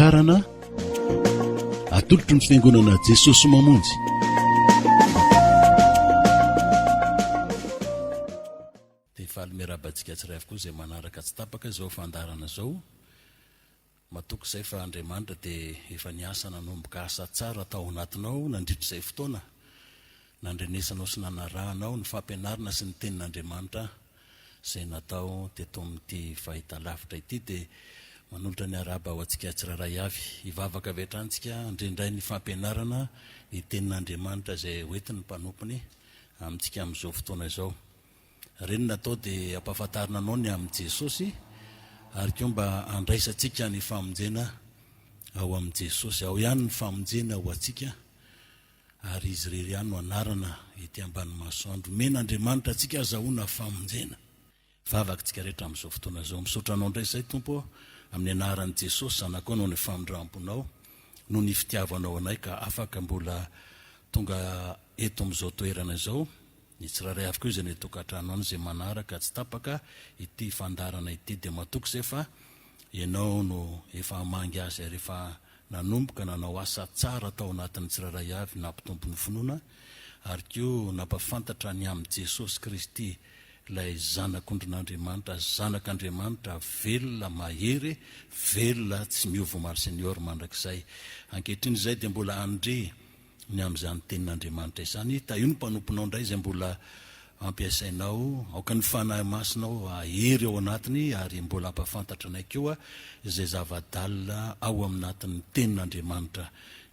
famantarana atolotry ny fiangonana Jesosy mamonjy. Dia faly miarabantsika tsiray avokoa izay manaraka tsy tapaka izao fandarana izao. Matoky izay fa Andriamanitra dia efa niasa nanomboka asa tsara tao anatinao nandritra izay fotoana, nandrenesanao sy nanarahanao ny fampianarana sy ny tenin'Andriamanitra izay natao teto amin'ity fahitalavitra ity. Dia manolotra ny araba ho antsika tsiraray avy, hivavaka avy hatransika indrindray ny fampianarana ny tenin'Andriamanitra izay hoentin'ny mpanompony amintsika amin'izao fotoana izao. Reny natao dia ampahafantarina anao ny amin'ny Jesosy, ary koa mba andraisantsika ny famonjena ao amin'ny Jesosy. Ao ihany ny famonjena ho antsika, ary izy irery ihany no anarana ety ambany masoandro. Men'Andriamanitra antsika azahoana famonjena. Vavaka tsika rehetra amin'izao fotoana izao. Misaotra anao indray izay Tompo, amin'ny anaran'i Jesosy zanako anao ny famondram-ponao no ny fitiavanao anay ka afaka mbola tonga eto amin'izao toerana izao. Ny tsiraray avokoa izay ny tokantrano any izay manaraka tsy tapaka ity fandarana ity. Dia matoky izay fa ianao no efa mangy azy rehefa nanomboka nanao asa tsara tao anatin'ny tsiraray avy, nampitombo ny finoana, ary koa nampafantatra ny amin'ny Jesosy Kristy ilay zanak'Andriamanitra, zanak'Andriamanitra velona mahery, velona tsy miova maro senior mandrakizay. Ankehitriny izay dia mbola andre ny amin'izany tenin'Andriamanitra izany. Ta io ny mpanomponao indray izay mbola ampiasainao, aoka ny fanahy masinao ahery ao anatiny, ary mbola ampafantatra anay koa izay zava-dalina ao aminatin'ny tenin'Andriamanitra.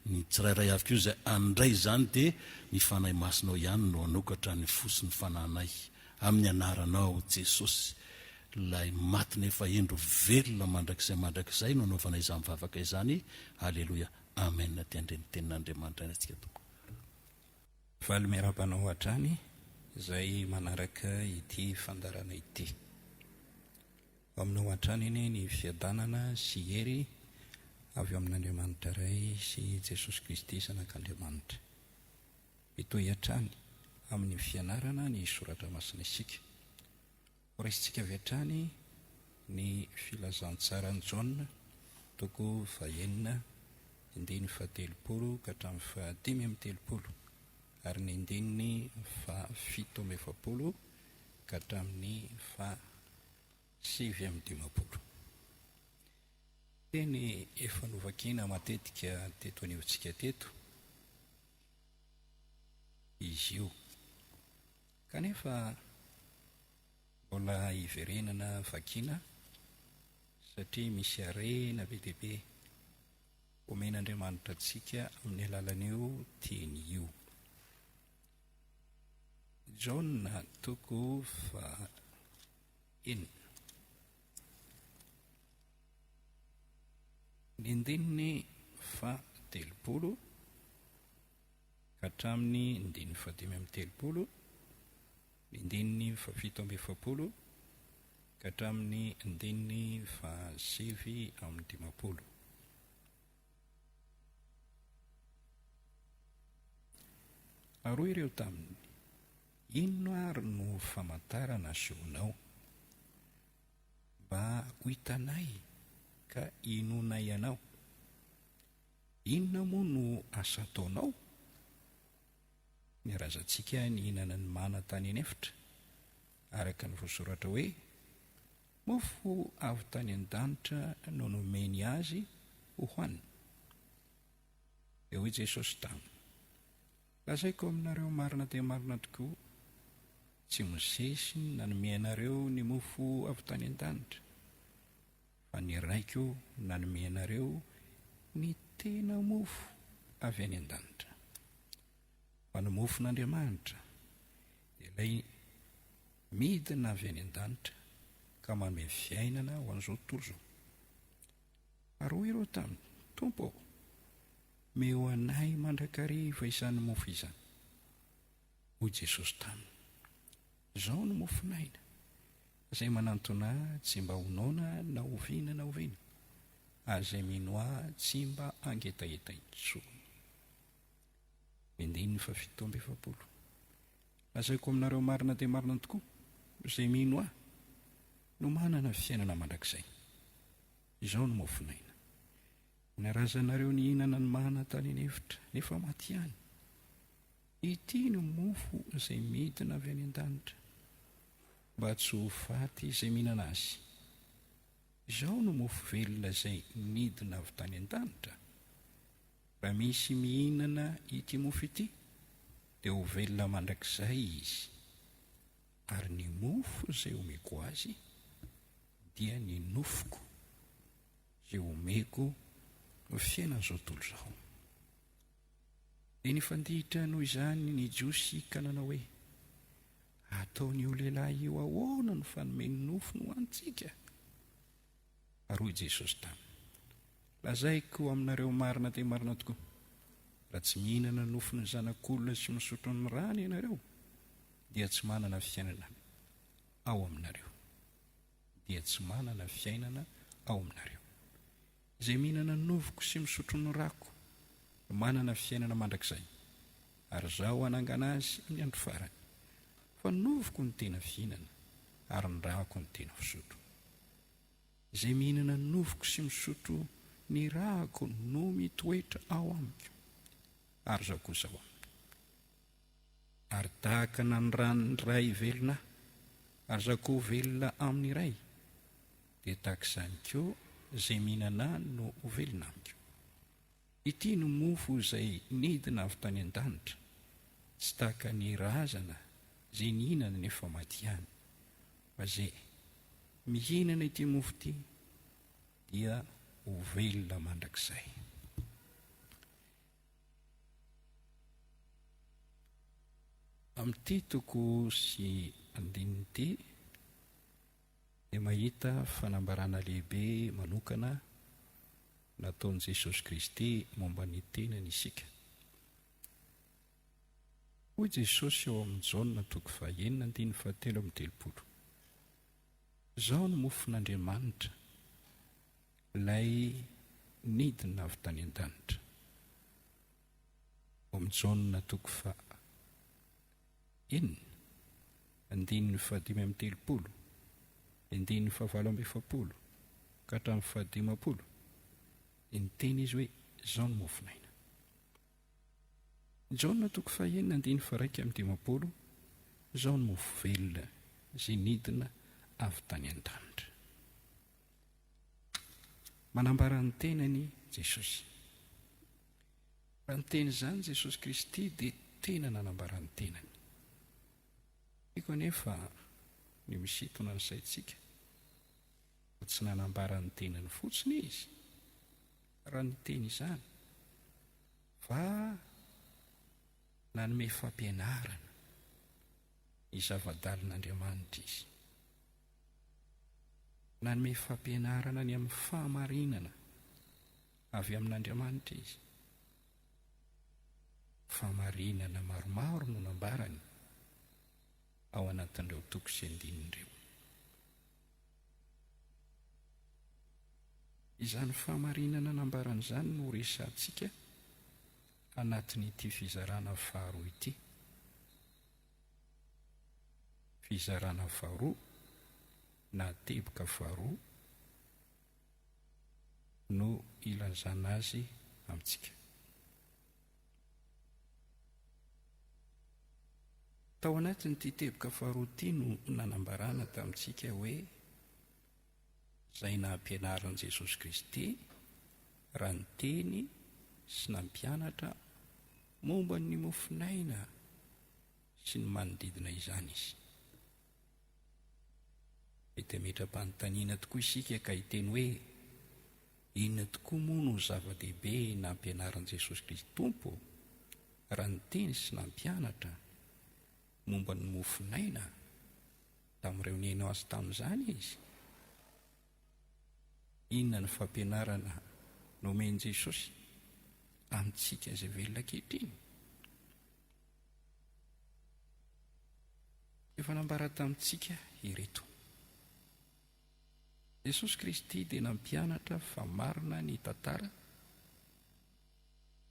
Ny tsirairay avokoa izay andray izany dia ny fanahy masinao ihany no anokatra ny fosiny fananay amin'ny anaranao Jesosy, ilay maty nefa endro velona mandrakizay no anaovana izany mivavaka izany. Aleloia, amen. Tiandre ny tenin'Andriamanitra ny antsika tompoko. Valy miarabanao hatrany izay manaraka ity fandarana ity. Aminao hatrany iny ny fiadanana sy hery avy amin'Andriamanitra iray sy Jesosy Kristy zanak'Andriamanitra. Mitohy hatrany amin'ny fianarana ny soratra masina isika. Horaisintsika avy hatrany ny filazantsarany Jaona, toko 9:7 ka hatramin'ny 5:30, ary ny 7:70 ka hatramin'ny 7:50. Teny efa novakiana matetika teto anivontsika teto izy io, kanefa mbola hiverenana vakiana satria misy harena be dia be omen'Andriamanitra antsika amin'ny alalan'io teny io. Jaona toko 9, ny 9:30 ka hatramin'ny 9:50, ny 9:70 ka hatramin'ny 9:70. Aroa ireo taminy: inona ary no famantarana asehoanao? Mba ho hitanay ka hinonay anao. Inona moa no asa ataonao? Niarazantsika ny hinana ny mana tany anefitra, araka ny voasoratra hoe, mofo avy tany an-danitra no nomeny azy ho hohanina. Eo hoe Jesosy taminy: lazaiko aminareo marina dia marina tokoa, tsy Mosesy nanome anareo ny mofo avy tany an-danitra, fa ny raiko nanome anareo ny tena mofo avy any an-danitra. Fa ny mofon'Andriamanitra dia ilay midina avy any an-danitra ka manome fiainana ho an'izao tontolo izao. Aroa ireo taminy: Tompo, meo anay mandrakariva izany mofo izany. Hoy Jesosy taminy: izao no mofonaina izay manantona tsy mba honaona na hoviana na hoviana, ary izay mino ahy tsy mba angetaeta intsony. 7:70 lazaiko aminareo marina dia marina tokoa, izay mino ahy no manana fiainana mandrakizay. Izao no mofonaina: narazanareo ny hinana ny mahana tany anefitra nefa maty ihany. Ity ny mofo izay midina avy any an-danitra mba tsy ho faty izay mihinana azy. Izao no mofo velona izay midina avy tany an-danitra. Raha misy mihinana ity mofo ity dia ho velona mandrakizay izy. Ary ny mofo izay omeko azy dia ny nofoko izay omeko ny fiainana izao tontolo izao. Dia nifandihitra noho izany ny Jiosy ka nanao hoe, ataon'io lehilahy io ahoana no fanomeny nofo no hoantsika? Ary hoy Jesosy taminy, lazaiko aminareo marina dia marina tokoa, raha tsy mihinana nofony zanak'olona sy misotro ny rano ianareo dia tsy manana fiainana ao aminareo. Izay mihinana nofoko sy misotro ny rako manana fiainana mandrakizay, ary zaho hanangana azy amin'ny andro farany. Fa nofoko ny tena fihinana ary ny rako ny tena fisotro. Izay mihinana nofoko sy misotro ny rako no mitoetra ao amiko, ary zaho kosa ao aminy. Ary tahaka na ny ranony iray velona ary zaho koa velona amin'ny iray, dia tahaka izany koa izay mihinana no ho velona amiko. Ity no mofo izay nidina avy tany an-danitra, tsy tahaka ny razana izay nihinana nefa maty ihany, fa izay mihinana ity mofo ity dia ho velona mandrakizay. Amin'ity toko sy andininy ity dia mahita fanambarana lehibe manokana nataon'i Jesosy Kristy momba ny tenany isika. Hoy Jesosy eo amin'ny Jaona toko 9:7-8, izao no mofon'Andriamanitra, ilay nidina avy tany an-danitra. Eo amin'ny Jaona toko 9:5-7, 9:7 ka hatramin'ny 15, ny teny izy hoe, izao no mofonaina. Jaona toko 9:1-5, izao no mofo velona izay nidina avy tany an-danitra. Manambara ny tenany Jesosy. Raha ny teny izany Jesosy Kristy dia tena nanambara ny tenany. Iko anefa ny misintona ny saintsika, tsy nanambara ny tenany fotsiny izy, raha ny teny izany, fa nanome fampianarana ny zava-dalon'Andriamanitra izy. Nanome fampianarana ny amin'ny fahamarinana avy amin'Andriamanitra izy. Fahamarinana maromaro no nambarany ao anatin'ireo toko sy andinin'ireo. Izany fahamarinana nambarana izany no resantsika anatin'ity fizarana faharoa ity. Fizarana faharoa na teboka faharoa no ilazana azy amintsika. Tao anatin'ity teboka faharoa ity no nanambarana tamintsika hoe izay nampianaran'i Jesosy Kristy raha ny teny sy nampianatra momba ny mofinaina sy ny manodidina izany izy. Mety metra-panontaniana tokoa isika ka hiteny hoe, inona tokoa moa no zava-dehibe nampianaran'i Jesosy Kristy Tompo raha ny teny sy nampianatra momba ny mofinaina tamin'ireo niainao azy tamin'izany izy? Inona ny fampianarana nomeny Jesosy amintsika izay velona ankehitriny? Efa nambara tamintsika ireto. Jesosy Kristy dia nampianatra fa marina ny tantara,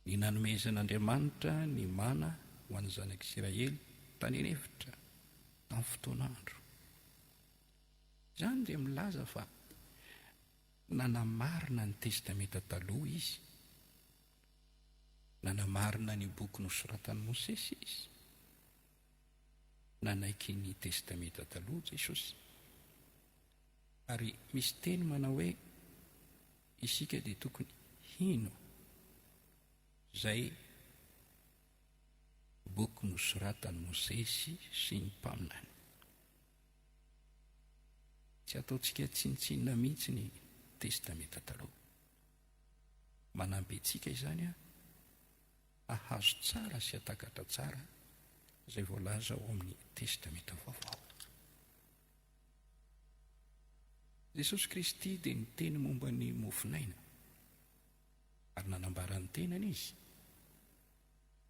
ny nanomezan'Andriamanitra ny mana ho an'ny zanak'Israely tany anefitra tamin'ny fotoan'andro. Izany dia milaza fa nanamarina ny testamenta taloha izy, nanamarina ny boky nosoratan'i Mosesy izy, nanaiky ny testamenta taloha Jesosy. Ary misy teny manao hoe isika dia tokony hino izay boky nosoratan'i Mosesy sy ny mpaminany. Tsy ataontsika tsinitsinina mihitsy ny testamenta taloha. Manampy antsika izany ahazo tsara sy atakatra tsara izay voalaza ao amin'ny testamenta vaovao. Jesosy Kristy dia niteny momba ny mofinaina, ary nanambara ny tenany izy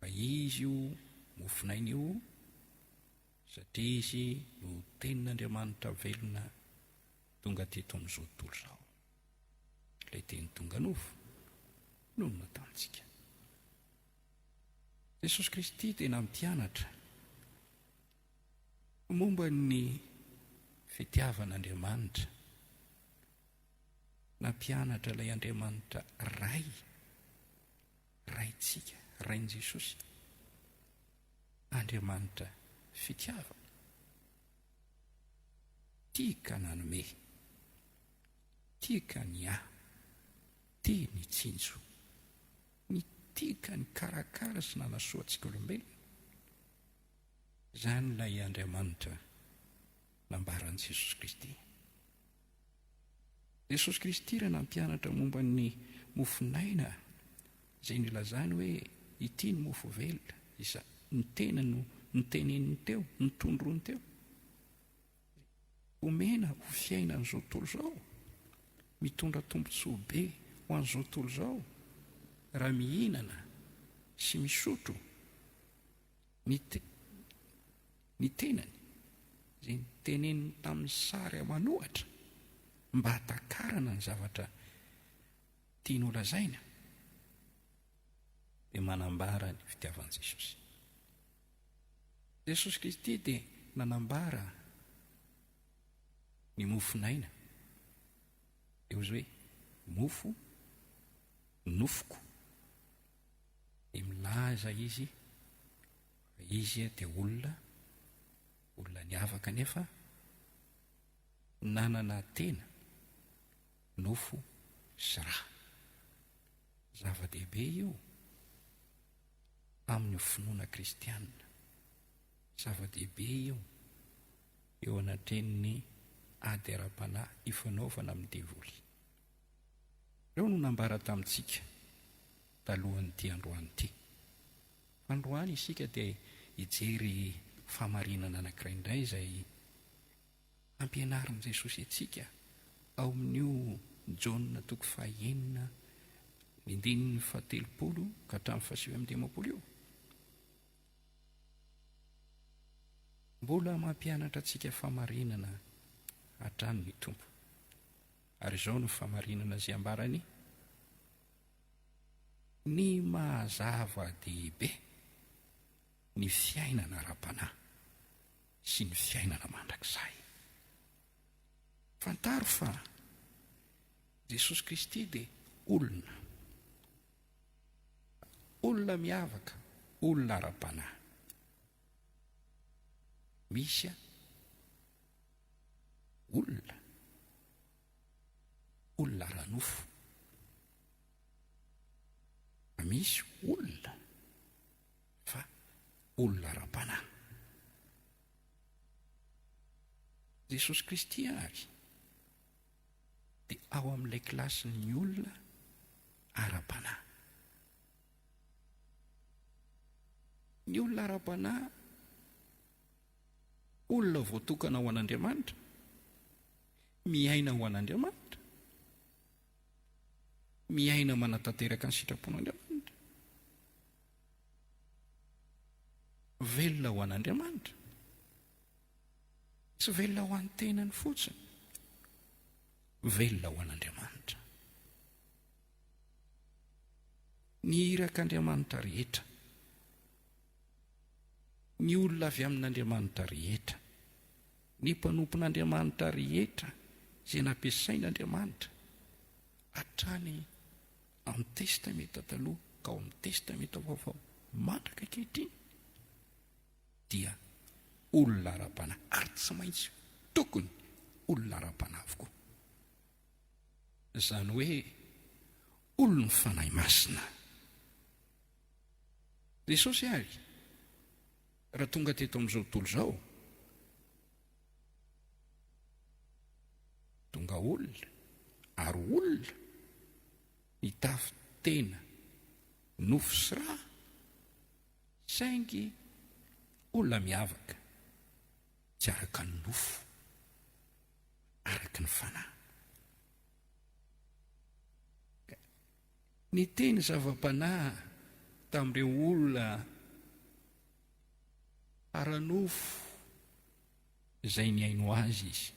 fa izy io mofinaina io satria izy no tenin'Andriamanitra velona tonga teto amin'izao tontolo izao. Ilay teny tonga nofo no natantsika. Jesosy Kristy dia nampianatra momba ny fitiavan'Andriamanitra, nampianatra ilay Andriamanitra raintsika, rain' Jesosy, Andriamanitra fitiava. Tia ka nanome, tia ka ny tia ny tsinjo, ny tia ka ny karakara sy nanasoa antsika olombelona. Izany ilay Andriamanitra nambaran'i Jesosy Kristy. Jesosy Kristy raha nampianatra momba ny mofinaina izay nilazany hoe ity ny mofo velona, ny tenany ny teneniny teo, ny tondrony teo. Omena ho fiaina an'izao tontolo izao, mitondra tombontsoa be ho an'izao tontolo izao, raha mihinana sy misotro ny tenany izay niteneniny tamin'ny sary amanohatra mba hatakarana ny zavatra tiany ho lazaina, dia manambara ny fitiavan'i Jesosy. Jesosy Kristy dia nanambara ny mofinaina eo izy hoe mofo nofoko, dia milaza izy fa izy dia olona ny afaka nefa nanana tena, nofo sy raha. Zava-dehibe io amin'ny finoana kristianina, zava-dehibe io eo anatrenin'ny ady ara-panahy ifanaovana amin'ny devoly. Ireo no nambara tamintsika talohan'ity androany ity. Androany isika dia hijery famarinana anankiray indray izay ampianarin' Jesosy antsika ao amin'io Jaona 9:9 ka hatramin'ny 7:10 io. Mbola mampianatra antsika famarinana hatrany ny Tompo. Ary izao no famarinana izay ambarany: ny mahazava-dehibe ny fiainana ara-panahy sy ny fiainana mandrakizay. Fantaro fa Jesosy Kristy dia olona miavaka, olona ara-panahy. Misy olona ara-nofo, misy olona fa olona ara-panahy. Jesosy Kristy ary dia ao amin'ilay kilasin'ny olona ara-panahy. Ny olona ara-panahy, olona voatokana ho an'Andriamanitra, miaina ho an'Andriamanitra, miaina manatanteraka ny sitrapon'Andriamanitra, velona ho an'Andriamanitra, tsy velona ho an'ny tenany fotsiny, velona ho an'Andriamanitra. Ny irak'Andriamanitra rehetra, ny olona avy amin'Andriamanitra rehetra, ny mpanompon'Andriamanitra rehetra izay nampiasain'Andriamanitra hatrany amin'ny testamenta taloha ka ao amin'ny testamenta vaovao mandraka ankehitriny dia olona ra-panahy ary tsy maintsy tokony olona ra-panahy avokoa. Izany hoe olona fanahy masina. Jesosy ary raha tonga teto amin'izao tontolo izao, tonga olona ary olona mitafy tena nofo sy rà, saingy olona miavaka tsy araka ny nofo, araka ny fanahy. Ny teny zava-panahy tamin'ireo olona ara-nofo izay niaino azy izy,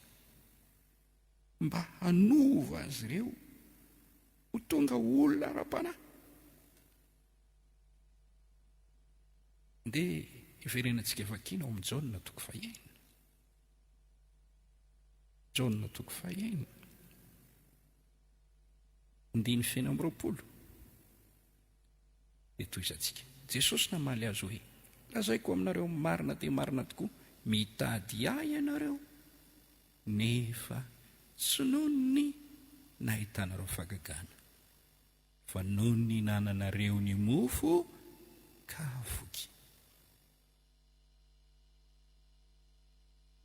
mba hanova azy ireo ho tonga olona ara-panahy. Dia iverenantsika vakiana ao amin'ny Jaona toko 1. Jaona toko 1, 9:20. Dia toy izantsika. Jesosy namaly azy hoe, lazaiko aminareo marina dia marina tokoa, mitady ahy ianareo nefa tsy noho ny nahitanareo fahagagana, fa noho ny nananareo ny mofo ka voky.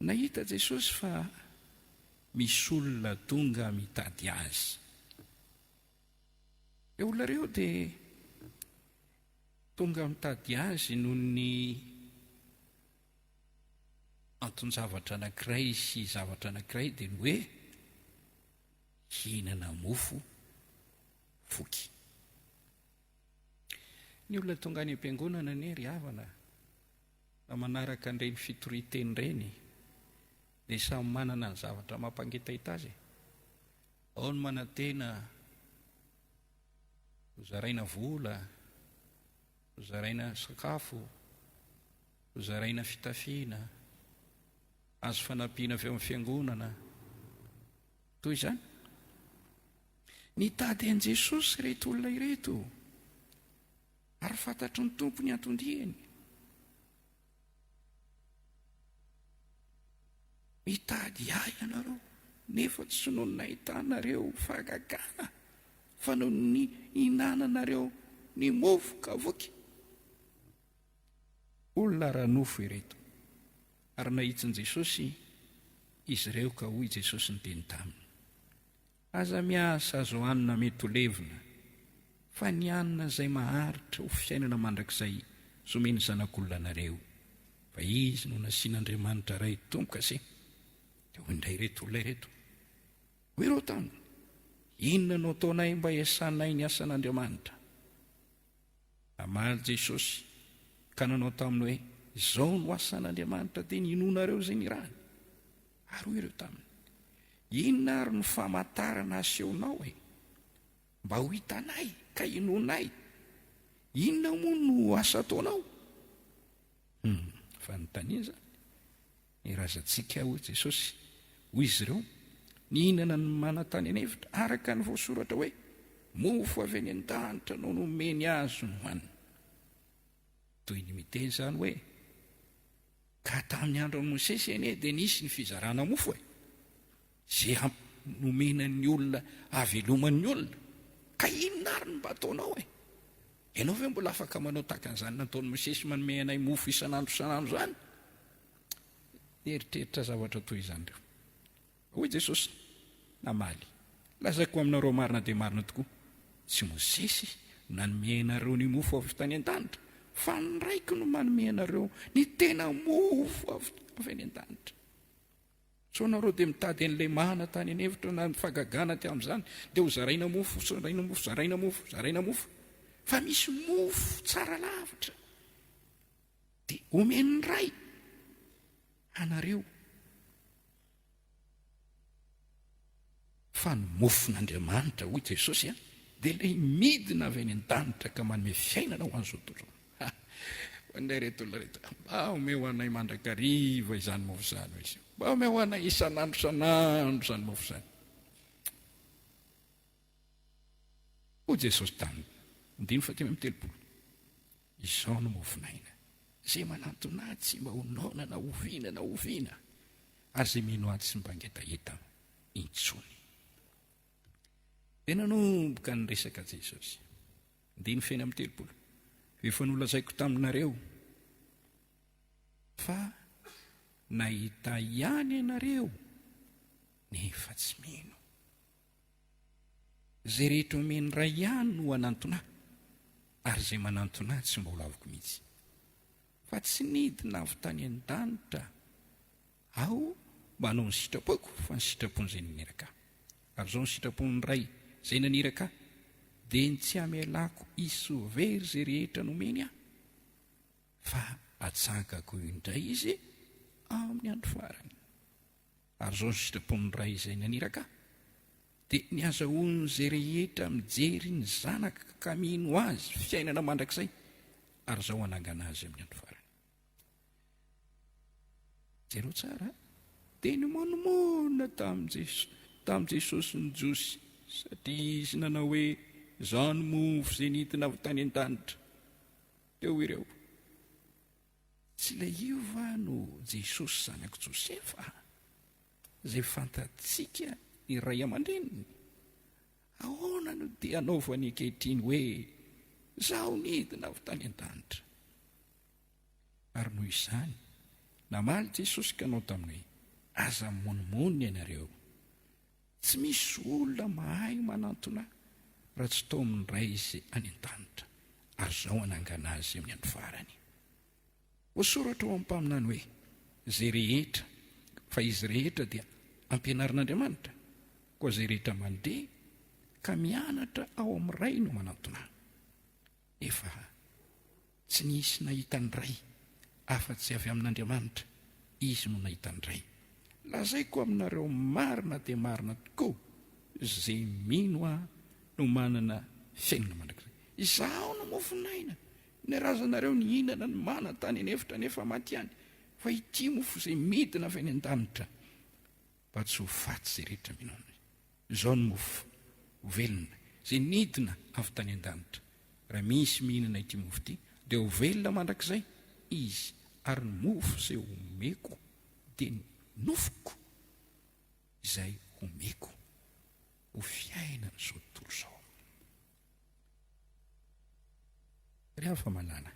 Nahita Jesosy fa misy olona tonga mitady azy. Ireo olona ireo dia tonga mitady azy noho ny anton-javatra anankiray sy zavatra anankiray, dia ny hoe hihinana mofo voky. Ny olona tonga any am-piangonana ny ry havana na manaraka an'ireny fitoriteny ireny dia samy manana ny zavatra mampangitaita azy. Ao ny manantena ho zaraina vola, ho zaraina sakafo, ho zaraina fitafiana, azo fanampiana avy amin'ny fiangonana, toy izany. Nitady an' Jesosy ireto olona ireto ary fantatry ny tompony atondriany. Mitady ahy ianareo nefa tsy noho ny nahitanareo fahagagana, fa noho ny hinananareo ny mofo ka voky. Olona ara-nofo ireto. Ary nahitsin' Jesosy izy ireo ka hoy Jesosy ny teny taminy, aza miasa azo hanina mety ho levina, fa ny hanina izay maharitra ho fiainana mandrakizay zomeny zanak'olona anareo. Fa izy no nasian'Andriamanitra ray tompoka se. Dia hoy indray ireto olona ireto, hoy ireo taminy, inona no ataonay mba hiasanay ny asan'Andriamanitra? Namaly Jesosy ka nanao taminy hoe, izao no asan'Andriamanitra dia ny hinonareo izay ny rany. Ary hoy ireo taminy, inona ary ny famantarana asehonao mba ho hitanay ka hinonay? Inona moa no asa ataonao? Fanontaniana zany. Irazantsika hoy Jesosy, hoy izy ireo, nihinana ny manantany an'hevitra araka ny voasoratra hoe, mofo avy any an-danitra no nomeny azy no hoanina. Toy ny miteny izany hoe, ka tamin'ny andron'i Mosesy anie dia nisy ny fizarana mofo zay nomena ny olona haveloman'ny olona. Ka inona ary mba ataonao ianao ve mbola afaka manao tahaka an'izany nataon'i Mosesy manome anay mofo isan'andro isan'andro zany? Eritreritra zavatra toy izany ireo. Hoy Jesosy, namaly, lazaiko aminareo marina dia marina tokoa, tsy Mosesy nanome anareo ny mofo avy tany an-danitra, fa ny raiky no manome anareo ny tena mofo avy any an-danitra. So nareo dia mitady an'ilay mahana tany an'hevitra na mifagagana ty amin'izany, dia ho zaraina mofo, zaraina mofo, zaraina mofo, zaraina mofo. Fa misy mofo tsara lavitra dia omeny ray anareo, fa ny mofon'Andriamanitra, hoy Jesosy, dia ilay midina avy any an-danitra ka manome fiainana ho an'izao tontolo. Indray reto olona reto, mba ome ho anay mandrakariva izany mofo izany izy, mba ome ho anay isan'andro izany mofo izany. Mba ome ho anay mofo izany, mba ome ho anay isan'andro izany mofo izany. Fa misy mofo tsara lavitra dia omeny ray anareo, fa ny mofon'Andriamanitra, hoy Jesosy, dia ilay midina avy any an-danitra ka manome fiainana ho an'izao tontolo. Indray reto olona reto, mba ome ho anay mandrakariva izany mofo izany, mba ome ho anay isan'andro izany mofo izany. ho Jesosy taminy 5:30 izao no mofinaina zay manantona ahy tsy mba honona na oviana ary zay mino ahy tsy mba ngetaeta intsony. Tena nomboka ny resaka Jesosy 5:30 efa nolazaiko taminareo fa nahita ihany ianareo nefa tsy mino. Zay rehetra omeny ray ihany no anantona ary zay manantona tsy mba ho laviko mihitsy fa tsy nidina avy tany an-danitra aho mba hanao ny sitrapoako fa ny sitrapon'izay naniraka ary zao ny sitrapon'ny ray zay naniraka dia ny tsy hamelako isovery zay rehetra nomeny aho fa atsangako indray izy amin'ny andro farany. Ary zao ny sitrapon'ny ray izay naniraka dia ny azahoany zay rehetra mijery ny zanaka ka mino azy fiainana mandrakizay ary zao hanangana azy amin'ny andro farany. Jereo tsara dia ny monomona tamin'i Jesosy ny Josy satria izy nanao hoe izao ny mofo izay nidina avy tany an-danitra teo ireo. Tsy ilay io va no Jesosy zanak'i Josefa zay fantatsika ny ray aman-dreniny? Ahoana no dia anaovany ankehitriny hoe izaho nidina avy tany an-danitra? Ary noho izany namaly Jesosy ka anao taminy hoe aza monimony ianareo, tsy misy olona mahay manantona raha tsy tao amin'ny ray izay any an-danitra ary zao hanangana azy amin'ny andro farany. Voasoratra ao amin'ny mpaminany hoe zay rehetra fa izy rehetra dia ampianarin'Andriamanitra, koa zay rehetra mandeha ka mianatra ao amin'ny ray no manantona. Efa tsy nisy nahita ny ray afa-tsy avy amin'Andriamanitra, izy no nahita ny ray. Lazaiko aminareo marina dia marina tokoa zay mino aho no manana fiainana mandrakizay. Izaho no mofinaina ny razanareo ny hinana ny mana tany anefitra nefa maty ihany, fa ity mofo izay midina avy any an-danitra mba tsy ho faty izay rehetra minona. Izao ny mofo velona izay nidina avy tany an-danitra. Raha misy mihinana ity mofo ity dia ho velona mandrakizay izy, ary ny mofo izay homeko dia ny nofoko izay homeko ho fiainana izao tontolo izao. Rehefa manana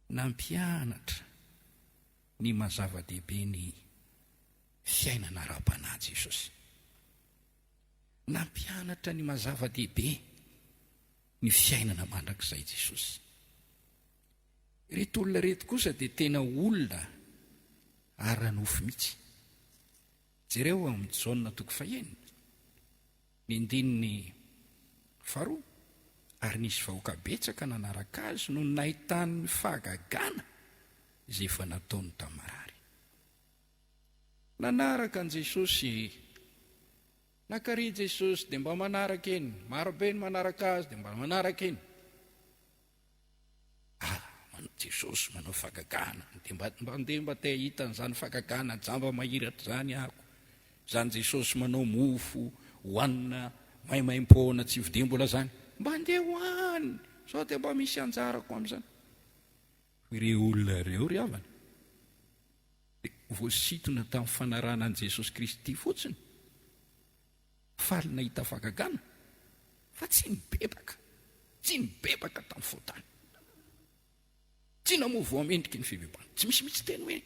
nampianatra ny mazava-dehibe ny fiainana ara-panahy Jesosy. Nampianatra ny mazava-dehibe ny fiainana mandrakizay Jesosy. Reto olona reto kosa dia tena olona ara-nofo mihitsy. Jereo amin'ny Jaona 1:9 ny andininy 2 ary nisy vahoaka betsaka nanaraka azy no nahitany ny fahagagana izay efa nataony tamin'ny marary. Nanaraka an' Jesosy, nakary Jesosy dia mba manaraka eny, marobe ny manaraka azy dia mba manaraka eny. Jesosy manao fahagagana dia mba te hita n'izany fahagagana jamba mahiratra zany ahako. Zany Jesosy manao mofo hohanina maimaim-poana tsy vidia mbola zany, mba andeha hoany sao dia mba misy anjarako amin'izany. Ireo olona ireo ry havana voasitona tamin'ny fanarana an' Jesosy Kristy fotsiny, faly nahita fahagagana fa tsy nibebaka tamin'ny fotany, tsy namovo amendriky ny fibebana. Tsy misy mitsy teny hoe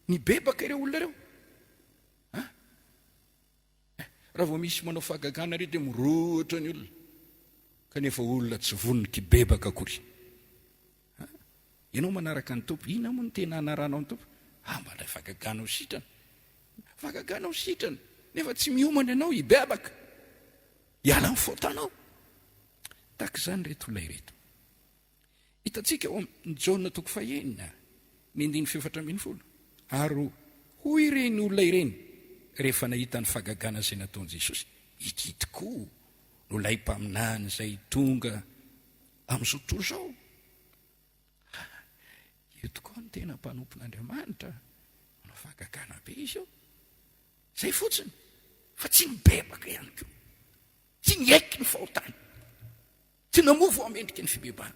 nibebaka ireo olona ireo. Raha vao misy manao fahagagana ireo dia mirohatra ny olona, kanefa olona tsy vonika bebaka akory. Ianao manaraka ny tompo, ina moa ny tena anaranao ny tompo? Mba ilay fahagagana ho sitrana, fahagagana ho sitrana, nefa tsy miomana ianao hibebaka, hiala ny fotanao. Tahaka izany reto olona ireto. Hitantsika ao amin'ny Jaona 1:9 ny 4:10 ary hoy ireny olona ireny rehefa nahita ny fahagagana izay nataon'i Jesosy, ity tokoa no lay mpaminany izay tonga amin'izao tontolo izao. Io tokoa ny tena mpanompon'Andriamanitra, manao fahagagana be izy io. Zay fotsiny, fa tsy nibebaka ihany koa, tsy tia nyaiky ny fahotany, tsy namovo amendrika ny fibebana.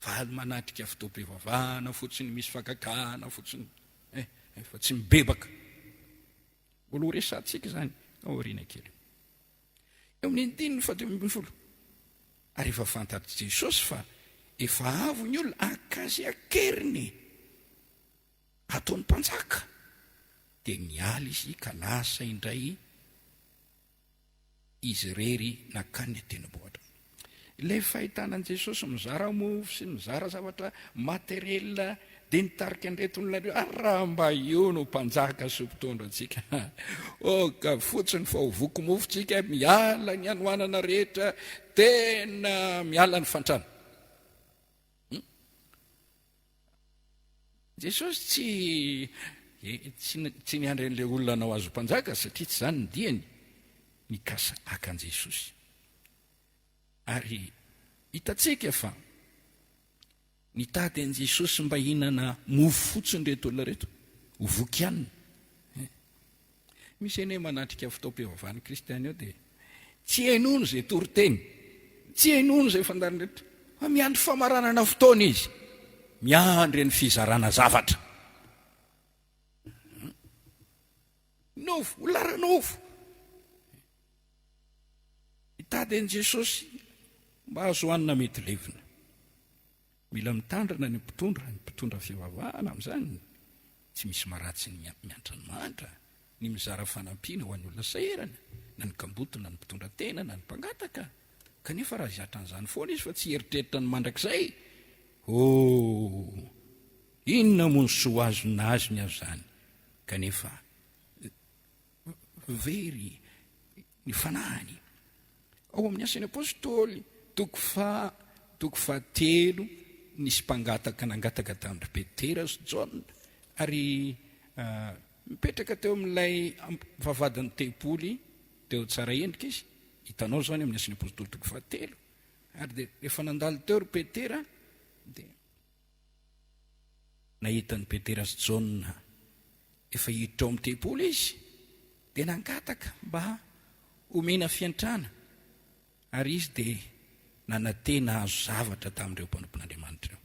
Valy manatrika fitaom-pivavahana fotsiny misy fakakana fotsiny fa tsy mibebaka. Mbola ho resantsika zany aoriana kely. Eo amin'ny 10:10. Ary efa fantatry Jesosy fa efa avo ny olona akazy akeriny ataony mpanjaka, dia miala izy ka lasa indray izy rery nakany tenibohatra. Ilay fahitanan'i Jesosy mizara mofo sy mizara zavatra materiel dia nitarika an'ireto olona ireo, raha mba io no mpanjaka sy mpitondra antsika. Ka fotsiny fa ho voky mofotsika, miala ny anoanana rehetra, tena miala ny fantrana. Jesosy tsy niandry an'ilay olona nao azo mpanjaka, satria tsy zany ny diany, nikasa akan' Jesosy. Ary hitatsika fa nitady an' Jesosy mba hinana mofo fotsiny reto olona reto, ho voky hanina. Misy ene manatrika fitaom-pivavahana kristiana eo dia tsy hainono zay toriteny, tsy hainono zay fandariny rehetra, fa miandry famaranana fotoana izy, miandry ny fizarana zavatra. Nofo, olaranofo. Hitady an' Jesosy mba azo hanina mety levina. Mila mitandrina ny mpitondra fivavahana amin'izany. Tsy misy maratsy ny miantra ny mantra, ny mizara fanampiana ho an'ny olona saherana, na ny kambotona, ny mpitondra tena, na ny mpangataka. Kanefa raha zatra an'izany foana izy fa tsy eritreritra ny mandrakizay, inona moa ny soa azona azy ny azo zany? Kanefa very ny fanahany. Ao amin'ny Asan'ny Apôstôly toko 3 nisy mpangataka nangataka tamin'ny Petera sy Jaona, ary mipetraka teo amin'ilay vavadin'ny tempoly teo tsara endrika izy. Hitanao zany amin'ny Asan'ny Apôstôly toko 3. Ary dia rehefa nandalo teo ry Petera, dia nahitan'ny Petera sy Jaona efa hiditra ao amin'ny tempoly izy, dia nangataka mba omena fiantrana. Ary izy dia nanantena azo zavatra tamin'ireo mpanompon'Andriamanitra.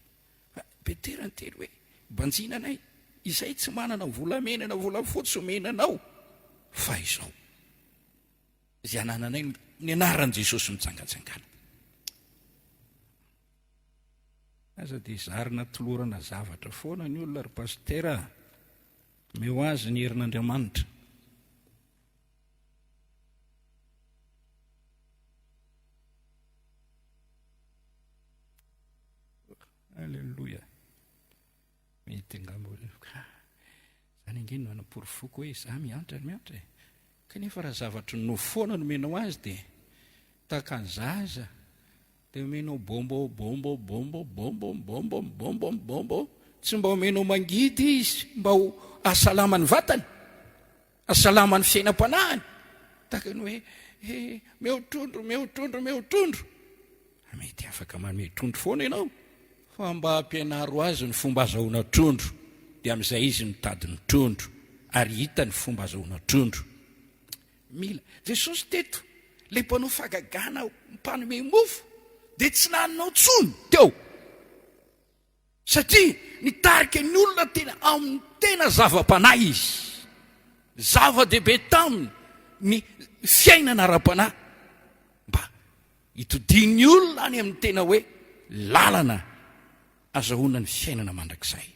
Petera niteny hoe, banjinanay, izay tsy manana volamena na volafotsy omenanao, fa izao izay anananay ny anaran'i Jesosy mitsangatsangana. Aza dia zarina tolorana zavatra foana ny olona ry pastera, meo azy ny herin'Andriamanitra. Alleluia. Mety angamba zany angeny no anaporofoko hoe za miantra. Kanefa raha zavatra no foana no menao azy dia tahaka ny zaza, dia omenao bombo, tsy mba omenao mangidy izy mba ho asalamany vatany, asalamany fiainam-panahany, tahaka ny hoe meotrondro. Mety afaka manome trondro foana ianao, fa mba hampianaro azy ny fomba azahoana trondro, dia amin'izay izy mitady ny trondro ary hita ny fomba azahoana trondro. Mila Jesosy teto lay mpanao fagagana mpanome mofo dia tsy naninao tsony teo, satria nitarika ny olona tena amin'ny tena zava-panahy izy, zava-dehibe taminy ny fiainana ara-panahy, mba hitodiany olona any amin'ny tena hoe lalana azahoana ny fiainana mandrakizay.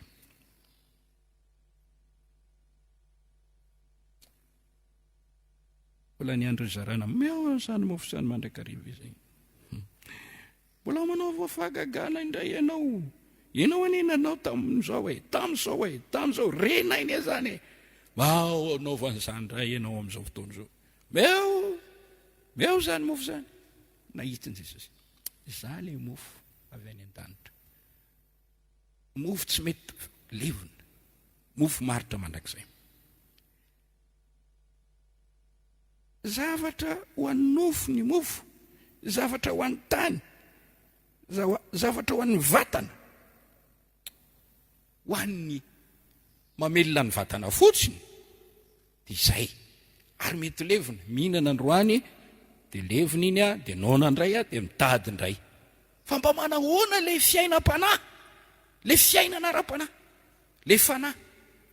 Mbola ny andro zarana meo sany mofo sany mandrakariva izay. Mbola manao voafagagana indray ianao aninanao tamin'izao renainy zany mao anaovan'izany indray ianao amin'izao fotoana izao, meo zany mofo zany. Nahitany Jesosy, za le mofo avy any an-danitra, mofo tsy mety levona, mofo maritra mandrakizay. Zavatra ho an'ny nofo ny mofo, zavatra ho an'ny tany, zavatra ho an'ny vatana, ho an'ny mamelona ny vatana fotsiny, dia izay. Ary mety levona, mihinana androany dia levina iny a dia nona indray a dia mitady indray fa mba manahoana le fiainam-panahy le fiainana ara-panahy le fanahy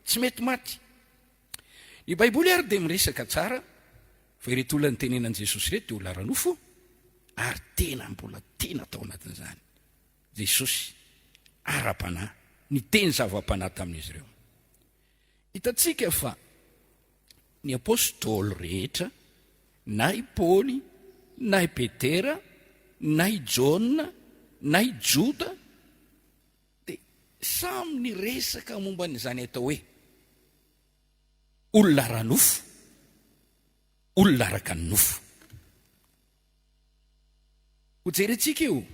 tsy mety maty ny baiboly ary dia miresaka tsara fa ireto olona ny tenenan' jesosy reto dia olona ranofo ary tena mbola tena tao anatin'izany jesosy ara-panahy ny teny zava-panahy tamin'izy ireo hitantsika fa ny apôstôly rehetra na i Paoly na i Petera na i Jona na i Joda dia samy ny resaka momba n'izany atao hoe olona ranofo olona araka ny nofo ho jerentsika io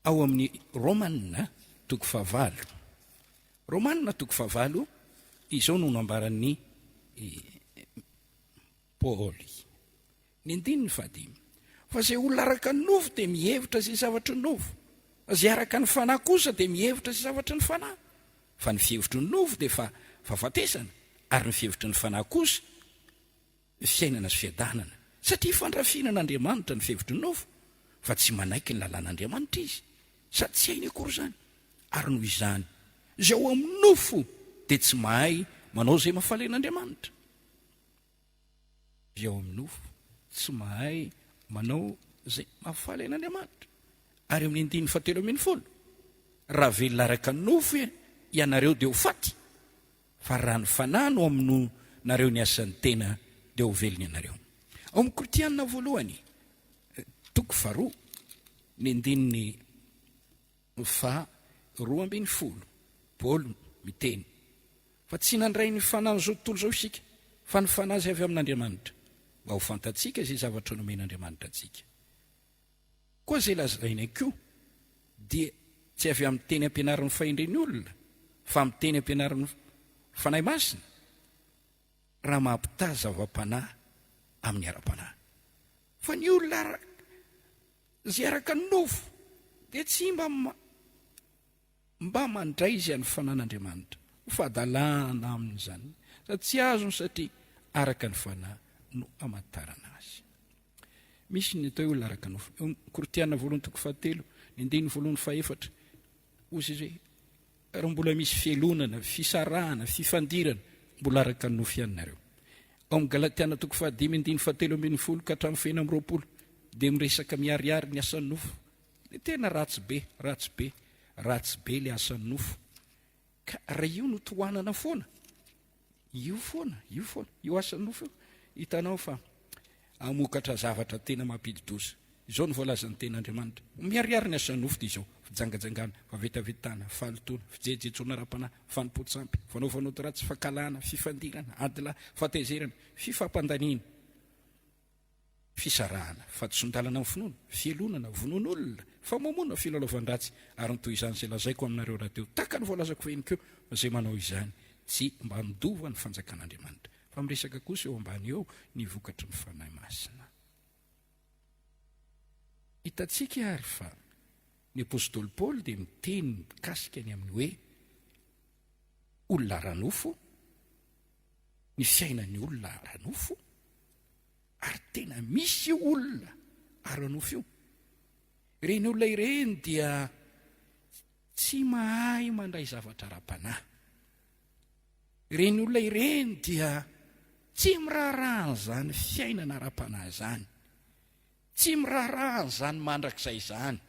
ao amin'ny Romanina toko 9 Romanina toko 9 izao no nambaran'ny Paoly ny 15 fa zay olona araka ny nofo dia mihevitra zay zavatra ny nofo zay araka ny fanahy kosa dia mihevitra zay zavatra ny fanahy fa ny fihevitry ny nofo dia fa fahafatesana ary ny fihevitry ny fanahy kosa fiainana sy fiadanana satria fandrafinan'Andriamanitra ny fihevitry ny nofo fa tsy manaiky ny lalàn'Andriamanitra izy sady tsy hainy akory izany ary noho izany zay ao amin'ny nofo dia tsy mahay manao zay mahafalen'Andriamanitra zay ao amin'ny nofo tsy mahay manao zay mahafalen'Andriamanitra ary amin'ny 17 raha velona araka ny nofo ianareo dia ho faty fa raha ny fanahy no amino nareo ny asan'ny tena dia ho velony ianareo ao amin'ny Korinthiana voalohany toko 2 ny 12 Paoly miteny fa tsy nandray ny fanahy zao tontolo zao isika fa ny fanahy zay avy amin'Andriamanitra mba ho fantatsika zay zavatra nomen'Andriamanitra atsika koa zay lazaina koa dia tsy avy amin'ny teny ampianarin'ny fahendren'ny olona fa amin'ny teny ampianarin'ny fanahy masina raha mampitahy zava-panahy amin'ny ara-panahy fa ny olona zay araka ny nofo dia tsy mba mandray izy amin'ny fanan'Andriamanitra ho fadalàna amin'izany sady tsy azony satria araka ny fanahy no amatarana azy misy ny atao olona araka nofo Korinthiana voalohany toko 7 ny 14 ozy zay raha mbola misy fielonana fisarahana fifandirana mbola araka ny nofo ihany nareo ao amin'ny Galatiana toko 5:17 ka hatramin'ny 9 dia miresaka miariary ny asan'ny nofo dia tena ratsy be le asan'ny nofo ka raha io no tohanana foana io asan'ny nofo hitanao fa amokatra zavatra tena mampidi-doza izao no voalazan'ny ten'Andriamanitra miariary ny asan'ny nofo dia izao fijangajangana favetavetana falotona fijejentsona ara-panahy fanompo-tsampy fanaovanao ratsy fakalana fifandirana adila fatezerana fifampandaniana fisarahana fatisondalana amin'ny finoana fielonana vonon'olona famomona filalaovan-dratsy ary ny toy izany zay lazaiko aminareo raha teo taka ny voalazako fenikeo fa zay manao izany tsy mba midova ny fanjakan'Andriamanitra fa miresaka kosa eo ambany eo ny vokatry ny fanahy masina hitantsika ary fa ny apôstôly Paoly dia miteny mikasika ny amin'ny hoe olona ranofo ny fiainan'ny olona ranofo ary tena misy olona aranofo io ireny olona ireny dia tsy mahay mandray zavatra ara-panahy ireny olona ireny dia tsy mirarahana zany fiainana ara-panahy zany tsy mirarahana zany mandrakizay zany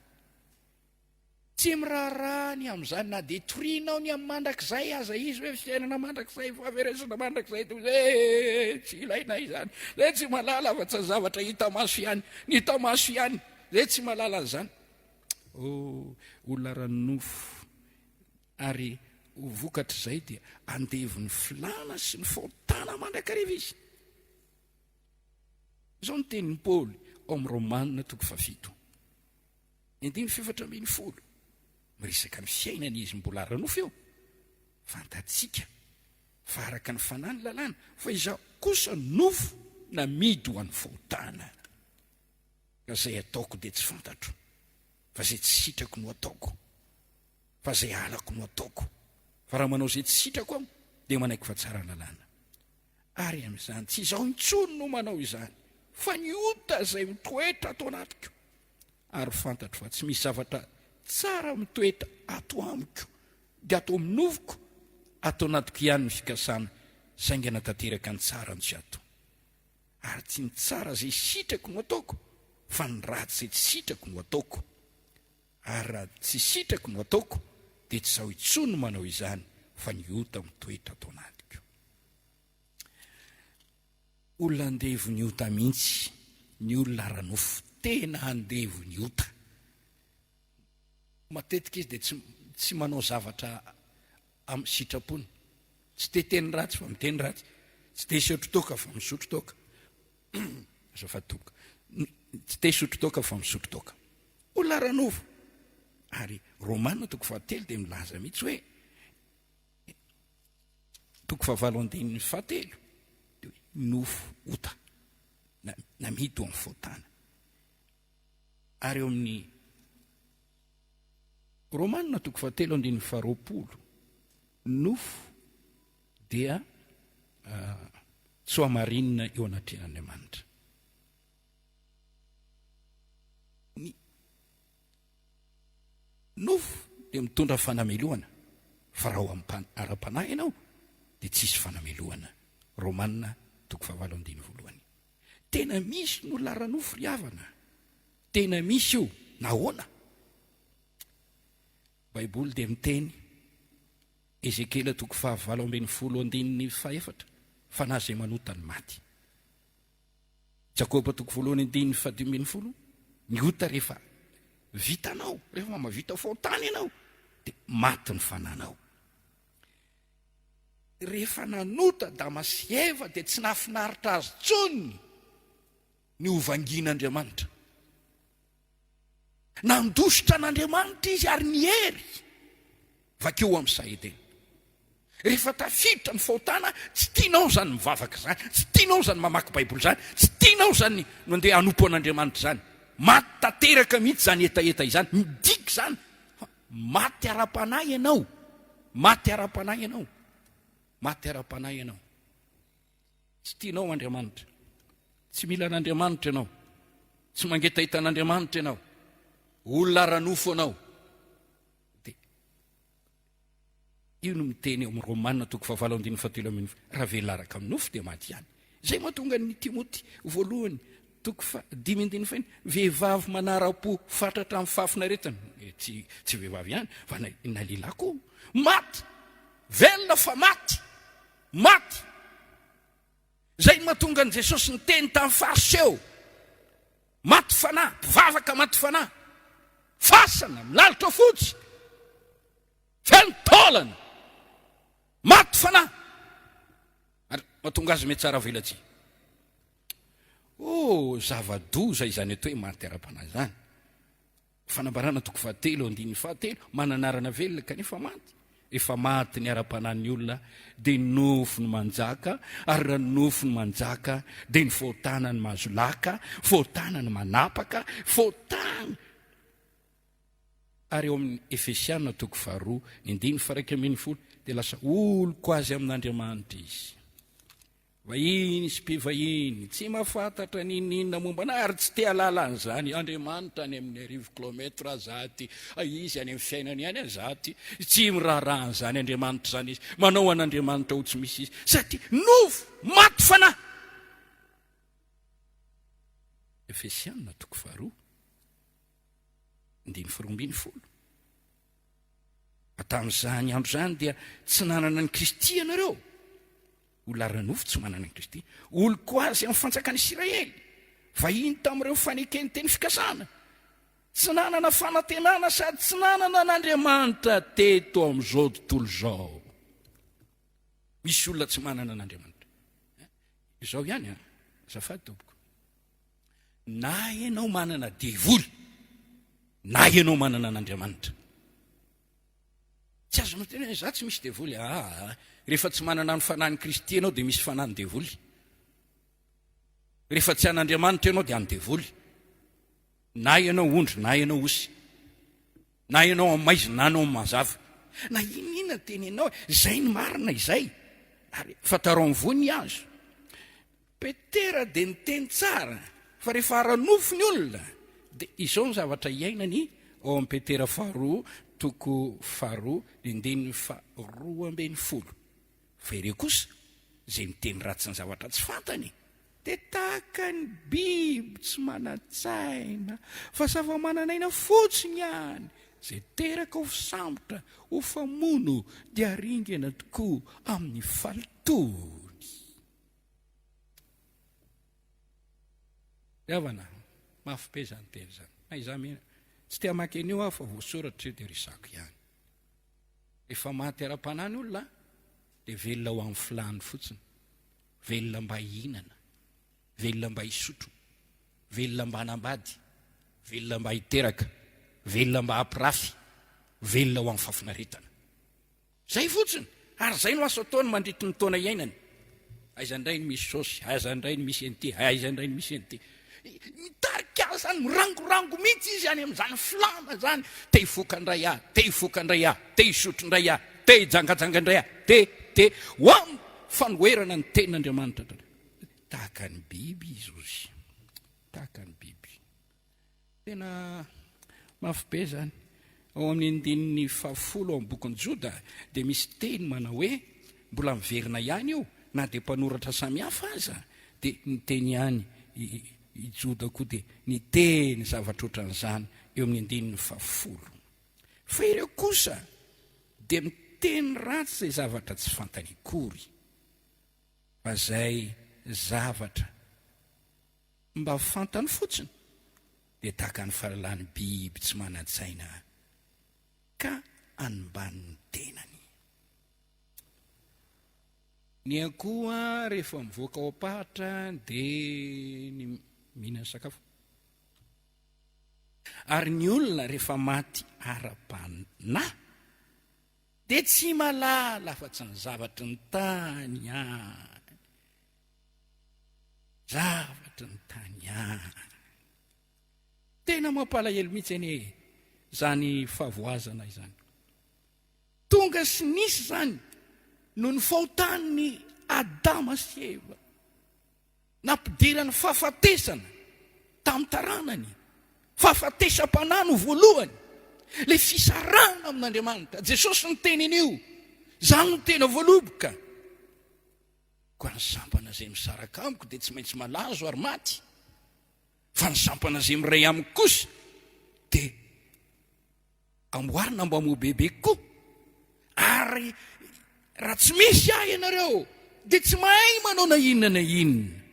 tsy mirarahany amin'izany na dia torinao ny amin'ny mandrakizay aza izy hoe fiainana mandrakizay fahaveresana mandrakizay to zay tsy ilaina izany zay tsy malala fa tsy zavatra hita maso ihany ny hita maso ihany zay tsy malala an'izany olona ranonofo ary ho vokatra izay dia andevon'ny filana sy ny fahotana mandrakariva izy izao ny tenin'ny Paoly ao amin'ny Romanina toko 7 17 miresaka ny fiainana izy mbola ranofo eo fantatsika fa araka ny fanahy ny lalàna fa izaho kosa nofo na midy ho an'ny fahotana ka zay ataoko dia tsy fantatro fa zay tsy sitrako no ataoko fa zay alako no ataoko fa raha manao zay tsy sitrako aho dia manaiky fa tsara lalàna ary amin'izany tsy izaho intsony no manao izany fa ny ota izay mitoetra ato anatiko, ary fantatro fa tsy misy zavatra tsara mitoetra ato amiko dia ato aminoviko ato anatiko ihany ny fikasana, saingy anatanteraka ny tsara no tsy ato. Ary tsy ny tsara izay sitrako no ataoko, fa ny ratsy izay tsy sitrako no ataoko. Ary raha tsy sitrako no ataoko dia tsy izaho intsony no manao izany, fa ny ota mitoetra ato anatiko. Olona andevo ny ota mihitsy, ny olona ranofo tena andevo ny ota. Matetika izy dia tsy manao zavatra amin'ny sitrapony, tsy te teny ratsy fa miteny ratsy, tsy te hisotro toaka fa misotro toaka, tsy te hisotro toaka fa misotro toaka. Olona ranofo. Ary Romanina 7 dia milaza mihitsy hoe 7:7 nofo ota na mito amin'ny fotana. Ary eo amin'ny Romanina 7:20 nofo dia tsoamarinina eo anatrehan'Andriamanitra. Ny nofo dia mitondra fanameloana, fa raha ho ara-panahy ianao dia tsisy fanameloana. Romanina 7:20. Tena misy ny olona ranofo ry havana, tena misy io, nahoana? Baiboly dia miteny Ezekiela 15:4 fa na izay manota ny maty. Jakoba 1:15 ny ota rehefa vitanao, rehefa mavita fontany ianao dia maty ny fananao. Rehefa nanota Adama sy Eva dia tsy nahafinaritra azy tsony ny ovangian'Andriamanitra. Nandositra n'Andriamanitra izy ary ny hery vakeo amin'ny Saedena. Rehefa tafiditra ny fahotana, tsy tianao zany mivavaka zany, tsy tianao zany mamaky Baiboly zany, tsy tianao zany mandeha hanompo an'Andriamanitra zany. Maty tanteraka mihitsy zany etaeta izany, midiky zany. Maty ara-panahy ianao, maty ara-panahy ianao, maty ara-panahy ianao. Tsy tianao Andriamanitra, tsy mila an'Andriamanitra ianao, tsy mangetahita an'Andriamanitra ianao, olona ranofo ianao. Dia io no miteny eo amin'ny Romanina 7:17 raha velaraka amin'ny nofo dia maty ihany. Izay mahatonga ny Timoty 1:5 vehivavy manara-po fatratra amin'ny fafinaretana, tsy vehivavy ihany fa na lehilahy koa maty, velona fa maty, maty. Izay mahatonga ny Jesosy ny teny tamin'ny Fariseo, maty fanahy, mpivavaka maty fanahy, fasana milalitra fotsy, fenitaolana, maty fanahy. Ary mahatonga azy mety tsara velatsy. Zava-doza izany atao hoe maty ara-panahy zany. Fanambarana 7:17 mananarana velona kanefa maty. Efa maty ny ara-panahin'ny olona dia nofo ny manjaka, ary raha nofo ny manjaka dia ny fotana ny mazolaka, fotana ny manapaka, fotana. Ary eo amin'ny Efesiana 2:2 dia lasa oloko azy amin'Andriamanitra izy. Vahiny sy mpivahiny tsy mahafantatra ninina mombana, ary tsy te halala an'izany. Andriamanitra any amin'ny 1,000 kilometra azaty, izy any amin'ny fiainany ihany azaty, tsy miraharaha an'izany Andriamanitra zany izy, manao an'Andriamanitra ho tsy misy izy, satria nofo maty fanahy. Efesiana 2:2. Tamin'izany andro zany dia tsy nanana ny Kristy ianareo, olona ranofo tsy manana ny Kristy, oloko azy amin'ny fanjakana Israely, vahiny tamin'ireo fanekeny teny fikasana, tsy nanana fanantenana sady tsy nanana n'Andriamanitra teto amin'izao tontolo izao. Misy olona tsy manana n'Andriamanitra. Izao ihany azafady tompoko. Na ianao manana devoly, na ianao manana n'Andriamanitra. Tsy azonao tena za tsy misy devoly. Rehefa tsy manana ny fanahin'i Kristy ianao dia misy fanahin'ny devoly. Rehefa tsy an'Andriamanitra ianao dia any devoly. Na ianao ondry, na ianao osy, na ianao amin'ny maizy, na ianao amin'ny mazava. Na inona teny ianao, izay ny marina izay. Ary fatarao amin'ny voany azo. petera dia nyteny tsara fa rehefa ara-nofo ny olona dia izao ny zavatra iainany ao amin'ny petera faharoa toko faharoa dia ndeniny faharoa ambin'ny folo fa ireo kosa izay miteny ratsy ny zavatra tsy fantany dia tahaka ny biby tsy manan-tsaina fa zava-mananaina fotsiny ihany izay teraka ho fisambotra ho famono dia aringana tokoa amin'ny falitony. Avana mafy be zany teny zany na izaho mihena tsy tia maka an'io aho fa voasoratra dia risako ihany. Efa maty ara-panany olona dia velona ho amin'ny filany fotsiny, velona mba hihinana, velona mba hisotro, velona mba hanambady, velona mba hiteraka, velona mba hampirafy, velona ho amin'ny fafinaretana. Zay fotsiny, ary zay no aso ataony mandritra ny taona iainany. Aiza indray ny misy saosy, aiza indray ny misy an'ity, aiza indray ny misy an'ity. Mitarika azy zany mirangorango mihitsy izy any amin'izany filana zany, te hivoaka indray aho, te hivoaka indray aho, te hisotro indray aho, te hijangajanga indray aho, te ho amin'ny fanoherana ny tenin'Andriamanitra. Tahaka ny biby izy ozy, tahaka ny biby. Tena mafy be zany. Ao amin'ny andininy 10 ao amin'ny bokin'ny Joda dia misy teny manao hoe mbola miverina ihany io na dia mpanoratra samihafa aza dia ny teny ihany i Joda koa dia ny teny zavatra ohatran'izany eo amin'ny andininy 10. Fa ireo kosa dia miteny ratsy izay zavatra tsy fantany akory fa izay zavatra mba fantany fotsiny dia tahaka ny fahalalany biby tsy manan-tsaina ka animban'ny tenany. Ny akoha rehefa mivoaka ao am-pahatra dia ny mihinana sakafo. Ary ny olona rehefa maty ara-panahy dia tsy malala fa tsy ny zavatra ny tany ihany, zavatra ny tany ihany. Tena mampalahelo mihitsy anie zany favoazana izany. Tonga sy nisy zany no ny fahotan'ny Adama sy Eva nampidirany fahafatesana tamin'ny taranany, fahafatesam-panahy no voalohany, le fisarana amin'Andriamanitra. Jesosy ny tenin'io, zany no tena voaloboka. Koa ny sampana izay misaraka amiko dia tsy maintsy malazo ary maty, fa ny sampana izay miray amiko kosa dia amboarina mba moa bebe koa. Ary raha tsy misy ahy ianareo dia tsy mahay manao na inona na inona.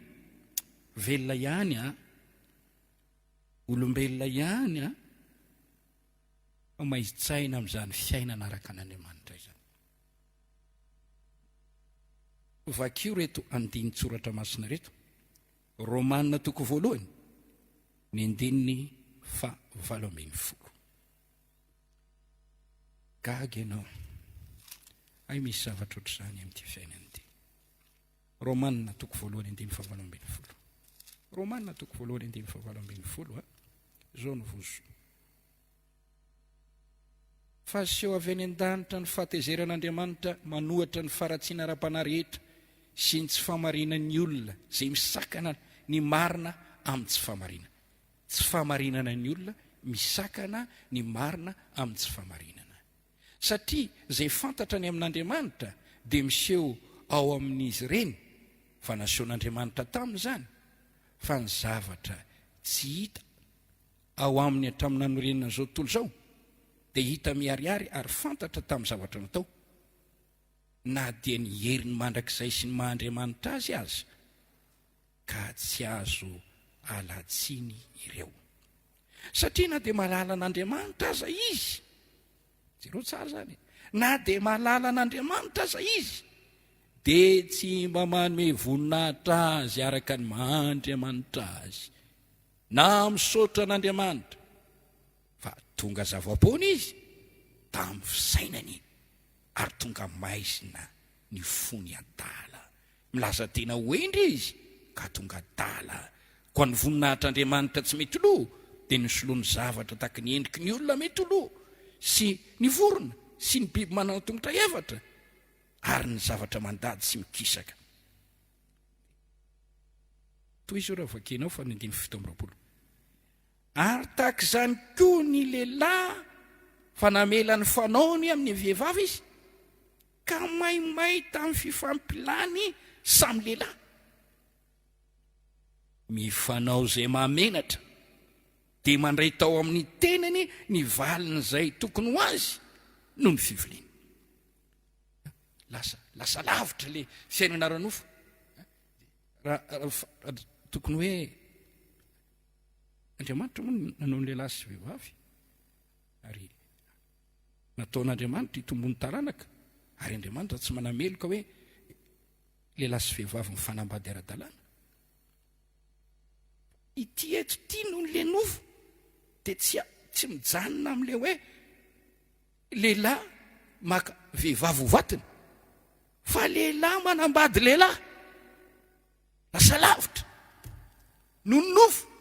Velona ihany olombelona ihany fa maizi-tsaina amin'izany fiainana araka an'Andriamanitra izany. Vakio reto andinin-tsoratra masina reto, Romanina toko 1 ny andininy 19. Gaga ianao, ay misy zavatra ohatr'izany amin'ity fiainana ity. Romanina toko 1 andininy 19. Romanina toko 1 andininy 19 zao no vozo. Fa aseho avy any an-danitra ny fahatezeran'Andriamanitra manohatra ny faratsiana ara-panahy rehetra sy ny tsy famarinan'ny olona izay misakana ny marina amin'ny tsy famarina. Tsy famarinana ny olona misakana ny marina amin'ny tsy famarinana. Satria izay fantatra ny amin'Andriamanitra dia miseho ao amin'izy ireny, fa nasehon'Andriamanitra tamin'izany, fa ny zavatra tsy hita ao aminy hatramin'ny nanorenana izao tontolo izao dia hita miariary ary fantatra tamin'ny zavatra natao, na dia ny heriny mandrakizay sy ny maha-Andriamanitra azy ka tsy azo alatsiny ireo. Satria na dia mahalala an'Andriamanitra aza izy, zero tsara zany, na dia mahalala an'Andriamanitra aza izy dia tsy mba manome voninahitra azy araka ny maha-Andriamanitra azy na misaotra an'Andriamanitra, fa tonga zava-poana izy tamin'ny fisainany ary tonga maizina ny fony adala. Milaza tena hoendry izy ka tonga adala. Koa ny voninahitr'Andriamanitra tsy mety loha dia ny soloany zavatra tahaka ny endriky ny olona mety loha, sy ny vorona sy ny biby manana tongotra efatra ary ny zavatra mandady sy mikisaka. toy izy raha vakenao fa ny 17 ary tahaka izany koa ny lehilahy fa namela ny fanaony amin'ny vehivavy izy ka maimay tamin'ny fifampilany samy lehilahy mifanao zay mahamenatra dia mandray tao amin'ny tenany ny valiny izay tokony ho azy no ny fiviliana lasa lavitra le fiainana ranofo raha tokony hoe Andriamanitra moa nanao ny lehilahy sy vehivavy ary nataon'Andriamanitra hitombony taranaka ary Andriamanitra tsy manameloka hoe lehilahy sy vehivavy mifanambady ara-dalàna ity eto ity noho ny lenofo dia tsy mijanona amin'ilay hoe lehilahy maka vehivavy ho vatiny fa lehilahy manambady lehilahy lasa lavitra nonofo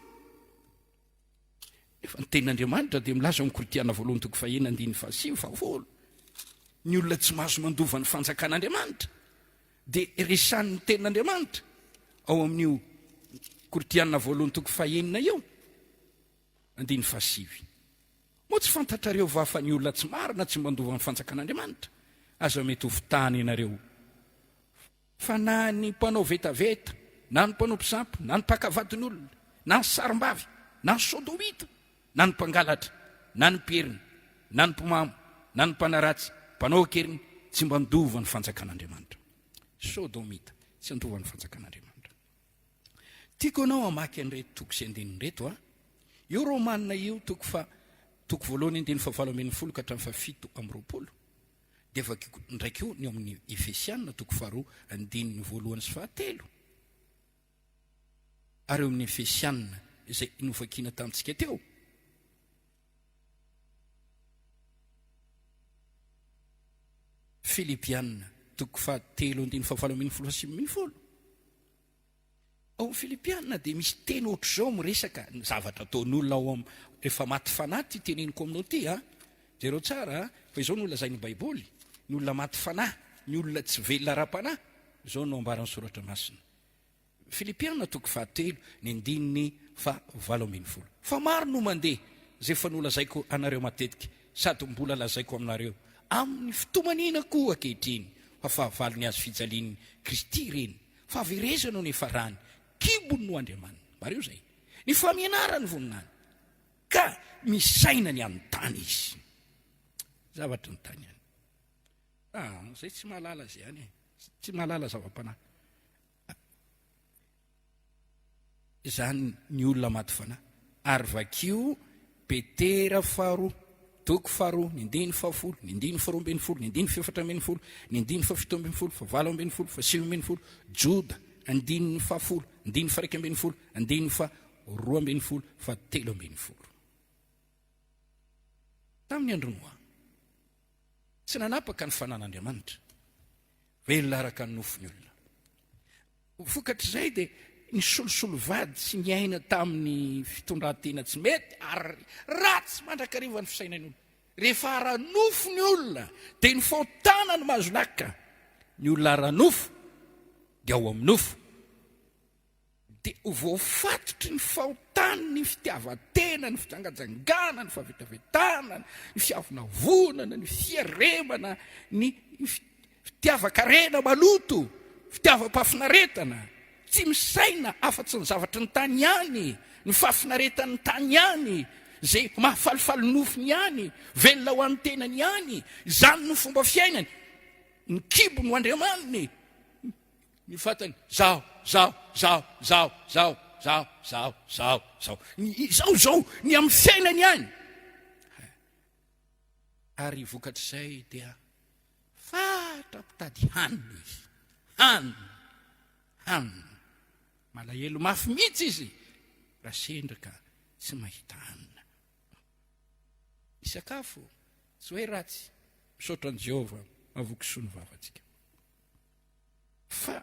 efa ny tenin'Andriamanitra dia milaza amin'ny Korinthiana 1:5-7 ny olona tsy mahazo mandova ny fanjakan'Andriamanitra dia resan'ny tenin'Andriamanitra ao amin'io Korinthiana 1:5 eo 7 moa tsy fantatrareo va fa ny olona tsy marina tsy mandova ny fanjakan'Andriamanitra aza mety ho fitany ianareo fa na ny mpanao vetaveta na ny mpanao mpisampy na ny mpakavadin'olona na ny sarim-bavy na ny sodomita na ny mpangalatra na ny mperina na ny mpimamo na ny mpanaratsy mpanao akeriny tsy mba ndova ny fanjakan'Andriamanitra sodomita tsy andova ny fanjakan'Andriamanitra tiako anao amaky an'ireto toko sy andininy reto io Romanina io toko 1:7-10 ka hatramin'ny 7:20 dia avy ndraiky io ny amin'ny Efesianina toko 2:1-9 ary eo amin'ny Efesianina izay novakiana tamintsika teo Filipianina toko 3:17-18 ao amin'ny Filipianina dia misy teny ohatr'izao miresaka ny zavatra ataon'olona ao efa maty fanahy ty teneniko aminao ty jereo tsara fa izao no lazainy Baiboly ny olona maty fanahy ny olona tsy velona ra-panahy izao no ambaran'ny soratra masina Filipianina toko 3:17 fa maro no mandeha zay fa nolazaiko anareo matetika sady mbola lazaiko aminareo amin'ny fitomanina koa ankehitriny fa fahavalony azy fijalian'ny Kristy reny fa averezana ny efa rany kibony no Andriamanina mareo zay ny famianarany voninany ka misaina ny amin'ny tany izy zavatra ny tany any zay tsy mahalala zay any tsy mahalala zava-panahy izany ny olona maty fanahy ary vakio Petera 2 toko 2 ny 10:10 ny 10:12 ny 10:14 ny 10:17 7:10 7:10 Joda 10:10 10:11 10:12 7:10 tamin'ny andro Noa tsy nanapaka ny fanan'Andriamanitra velona araka ny nofony olona vokatr'izay dia ny solosolo vady sy ny aina tamin'ny fitondran-tena tsy mety ary ratsy mandrakariva ny fisainany olona rehefa ara-nofo ny olona dia ny fahotana ny mahazo laka ny olona ara-nofo dia ao amin'ny nofo dia voafatotry ny fahotany ny fitiavan-tena ny fitangajangana ny fahavetavetana ny fiavonavonana ny fiaremana ny fitiavan-karena maloto fitiavam-pafinaretana tsy misaina afa-tsy ny zavatra ny tany ihany ny fafinaretan'ny tany ihany zay mahafalifaly nofony ihany velona ho an'ny tenany ihany izany no fomba fiainany ny kibo no Andriamaniny ny fatany zao ny amin'ny fiainany ihany ary vokatr'izay dia fatra-pitady hanina izy hanina malahelo mafy mihitsy izy raha sendraka tsy mahita hanina isakafo tsy hoe ratsy misaotra an' Jehovah mahavoky soa ny vavantsika fa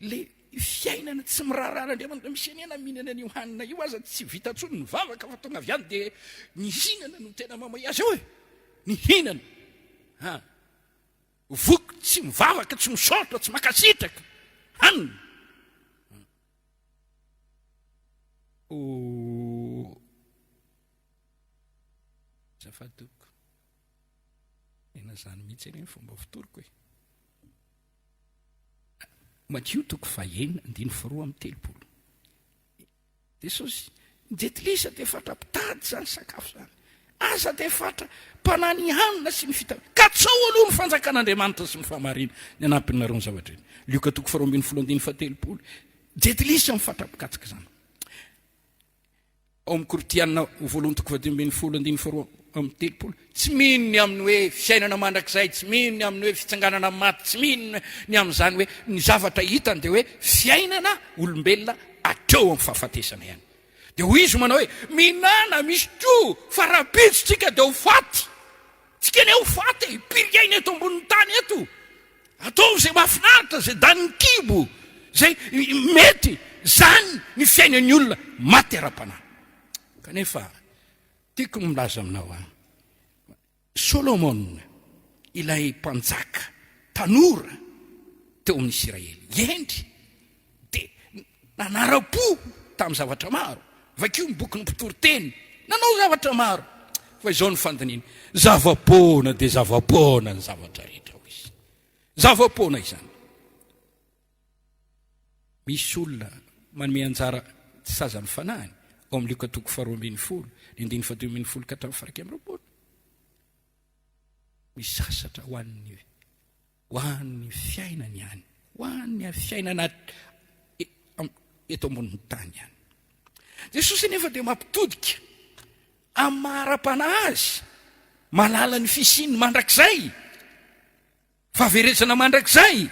le fiainana tsy miraharan'Andriamanitra misy anena mihinana an'io hanina io aza tsy vita tsony ny vavaka fa tonga avy any dia ny hinana no tena mamay azy eo ny hinana voky tsy mivavaka tsy misaotra tsy makasitraka hanina fadoko ena zany mihitsy eny fomba fitoriko hoe Matthieu 9:4-telopolo. Jesosy njetilisa de fatra pitady zany sakafo zany. Aza de fatra mpanany hanina sy ny fita. Ka tsao aloha ny fanjakan'Andriamanitra sy ny famarina ny anampinareo ny zavatra eny. Luka 2:17. Jetilisa mifatra pikatsika zany. Ao amin'ny Koritiana 1:12-13. Tsy minony amin'ny hoe fiainana mandrakizay, tsy minony amin'ny hoe fitsanganana maty, tsy minony ny amin'izany hoe ny zavatra hitany dia hoe fiainana olombelona ateo amin'ny fahafatesana ihany. Dia ho izy manao hoe minana misy to fa rapitsitsika dia ho faty. Tsika ne ho faty, hipiriaina eto ambonin'ny tany eto. Atao izay mahafinaritra, izay daniny kibo, izay mety, zany ny fiainan'ny olona maty ara-panahy. Kanefa tiako milaza aminao Solomon, ilay mpanjaka tanora teo amin'ny Israely, endry dia nanara-po tamin'ny zavatra maro. Vakio ny boky ny mpitoroteny nanao zavatra maro. Fa izao ny fandiniana, zavapoana dia zavapoana ny zavatra rehetra ho izy. Zavapoana izany. Misy olona manome anjara tsy sazany fanahiny ao amin'ny Luka 2:12-13. Misy sasatra ho an'ny fiainany ihany, ho an'ny fiainana eto ambonin'ny tany ihany. Jesosy nefa dia mampitodika amin'ny mahara-panahy azy, malala ny fisiny mandrakizay, fahaverezana mandrakizay,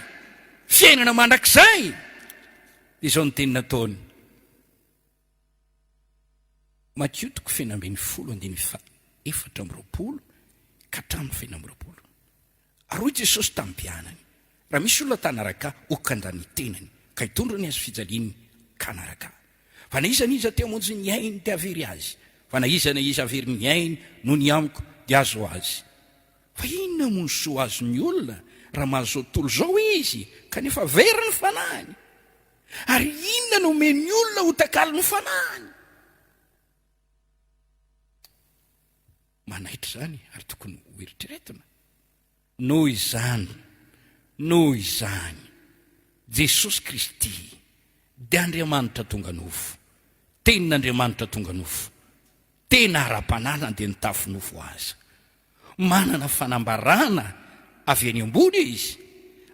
fiainana mandrakizay. Izao ny teny nataony. Matthieu 9:4-20 ka hatramin'ny 20. Aroy Jesosy tamin'ny mpianany. Raha misy olona tanaraka okandany tenany, ka hitondra ny azy fijaliany kanaraka. Fa na iza ny iza te hamonjy ny ainy dia avery azy. Fa na iza na iza avery ny ainy no ny amiko dia azo azy. Fa inona moa ny soa azony olona raha mahazo tolo zao izy kanefa very ny fanahiny? Ary inona no omeny olona ho takalo ny fanahiny? Manaitra zany ary tokony ho eritreretina. Noho izany Jesosy Kristy dia Andriamanitra tonga nofo, tenin'Andriamanitra tonga nofo, tena ara-panana dia nitafy nofo aza. Manana fanambarana avy any ambony izy,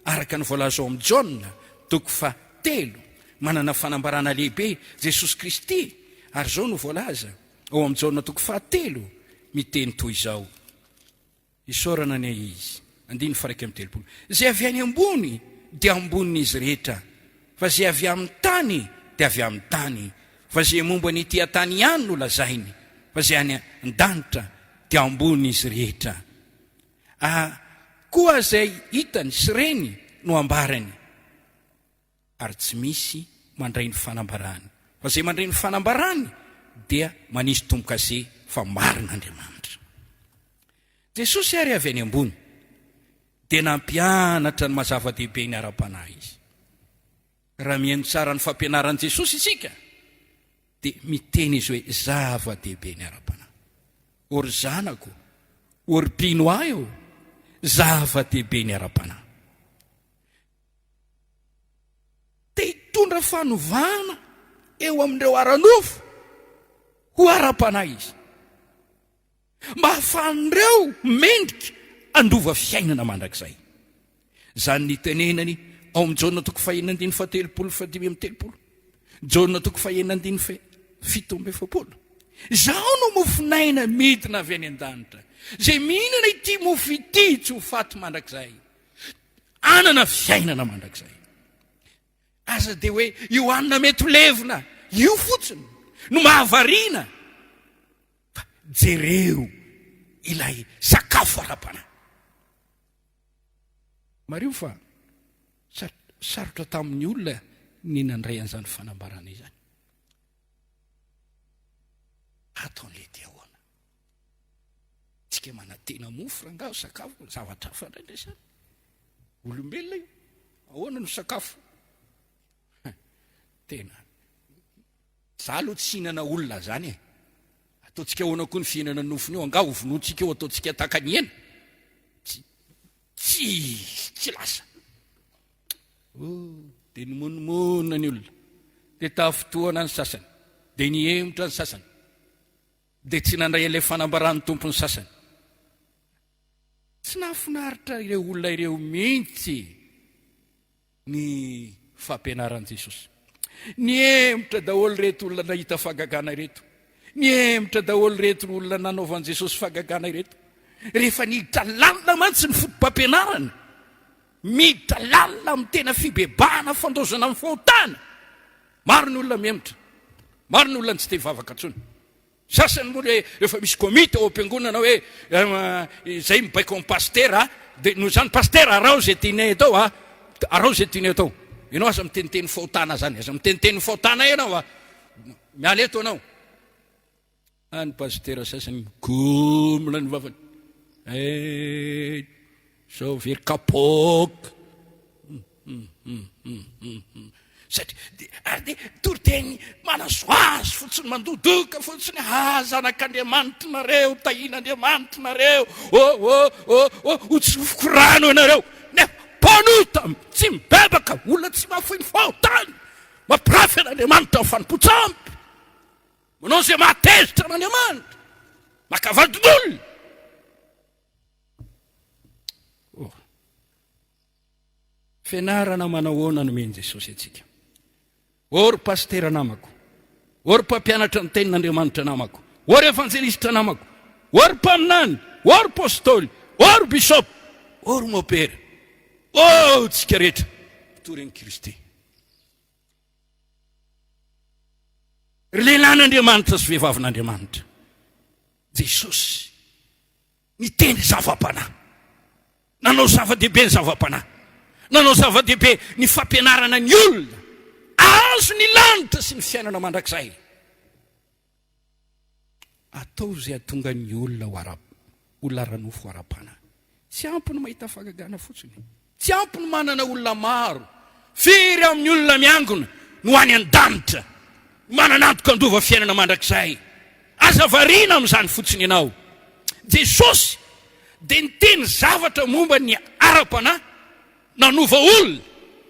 araka ny voalaza ao amin'ny Jaona 3:3. Manana fanambarana lehibe Jesosy Kristy, ary zao no voalaza ao amin'ny Jaona 3:3. Miteny toy izao, isaorana ny izy 1:3. Zay avy any ambony dia ambonin'izy rehetra, fa zay avy amin'ny tany dia avy amin'ny tany. Fa zay momba ny tia tany ihany no lazainy, fa zay any an-danitra dia ambonin'izy rehetra. Koa zay hitany sy reny no ambarany, ary tsy misy mandray ny fanambarany. Fa zay mandray ny fanambarany dia manisy tombo-kazé fa marin'Andriamanitra. Jesosy ary avy any ambony dia nampianatra ny mazava-dehibe ny ara-panahy izy. Raha mihaino tsara ny fampianaran'i Jesosy isika dia miteny izy hoe zava-dehibe ny ara-panahy. Ory zanako, ory mpino ahy eo, zava-dehibe ny ara-panahy. Dia hitondra fanovana eo amin'ireo ara-nofo ho ara-panahy izy. Mba hafan'ireo mendrika andova fiainana mandrakizay. Zany ny tenenany ao amin'ny Jaona 5:17. Jaona 5:7. Zaho no mofinaina midina avy any an-danitra. Zay mihinana ity mofo ity tsy ho faty mandrakizay, anana fiainana mandrakizay. Aza dia hoe io anina mety ho levina, io fotsiny no mahavariana. Fa jereo ilay sakafo ara-panahy. Mario fa sarotra tamin'ny olona ny nandray an'izany fanambarana izany. Ataon'le dia ahoana? Tsika manantena mofo rangaho sakafo, zavatra hafa ndraindray. Olombelona io, ahoana no sakafo? Tena. Za aloha tsy hinana olona zany ataontsika hoana koa ny fihinana nofony io anga ho vonoantsika eo ataontsika taka ny hena tsy lasa dia nymonomonina ny olona dia tafotoana ny sasany dia niemotra ny sasany dia tsy nandray ilay fanambarany tompony sasany. Tsy nahafinaritra ireo olona ireo mihitsy ny fampianaran'i Jesosy. Niemotra daholo reto olona nahita fahagagana ireto, niemotra daholo reto olona nanaovan'i Jesosy fahagagana ireto. Rehefa niditra lalina mantsy ny fotom-pampianarana, miditra lalina amin'ny tena fibebahana fandozana amin'ny fahotana, maro ny olona miemotra, maro ny olona tsy te hivavaka intsony. Sasany moa rehefa misy komita ao am-piangonana hoe izay mibaiko amin'ny pastera, dia noho izany pastera arao izay tianay atao, arao izay tianay atao. Ianao aza miteniteny fahotana zany, aza miteniteny fahotana ianao miala eto anao. Ny pastera sasany mikomona ny vavany, sao very kapoka satria toriteny manazoazo fotsiny mandodoka fotsiny zanak'Andriamanitra nareo, tahin'Andriamanitra nareo, hotsofoko rano ianareo. Panota tsy mibebaka, olona tsy mahafoy ny fahotany, mampirafy an'Andriamanitra ny fanimpotsampy, manao izay mahatezitra an'Andriamanitra, makavadin'olona. Fianarana manahoana nomeny Jesosy atsika. Ry pastera namako, ry mpampianatra ny tenin'Andriamanitra namako, ry evanjelistra namako, ry mpaminany, ry pôstôly, ry bisôpy, ry mopera, tsika rehetra mitory an'i Kristy. Ry lehilahyn'Andriamanitra sy vehivavin'Andriamanitra, Jesosy nitendry zava-panahy, nanao zava-dehibe ny zava-panahy, nanao zava-dehibe ny fampianarana ny olona azo ny lanitra sy ny fiainana mandrakizay. Atao izay atonga ny olona olona ranofo ara-panahy. Tsy ampy ny mahita fahagagana fotsiny, tsy ampy ny manana olona maro, firy amin'ny olona miangona no any an-danitra, manana antoka andova fiainana mandrakizay. Aza variana amin'izany fotsiny ianao. Jesosy dia niteny zavatra momba ny ara-panahy, nanova olona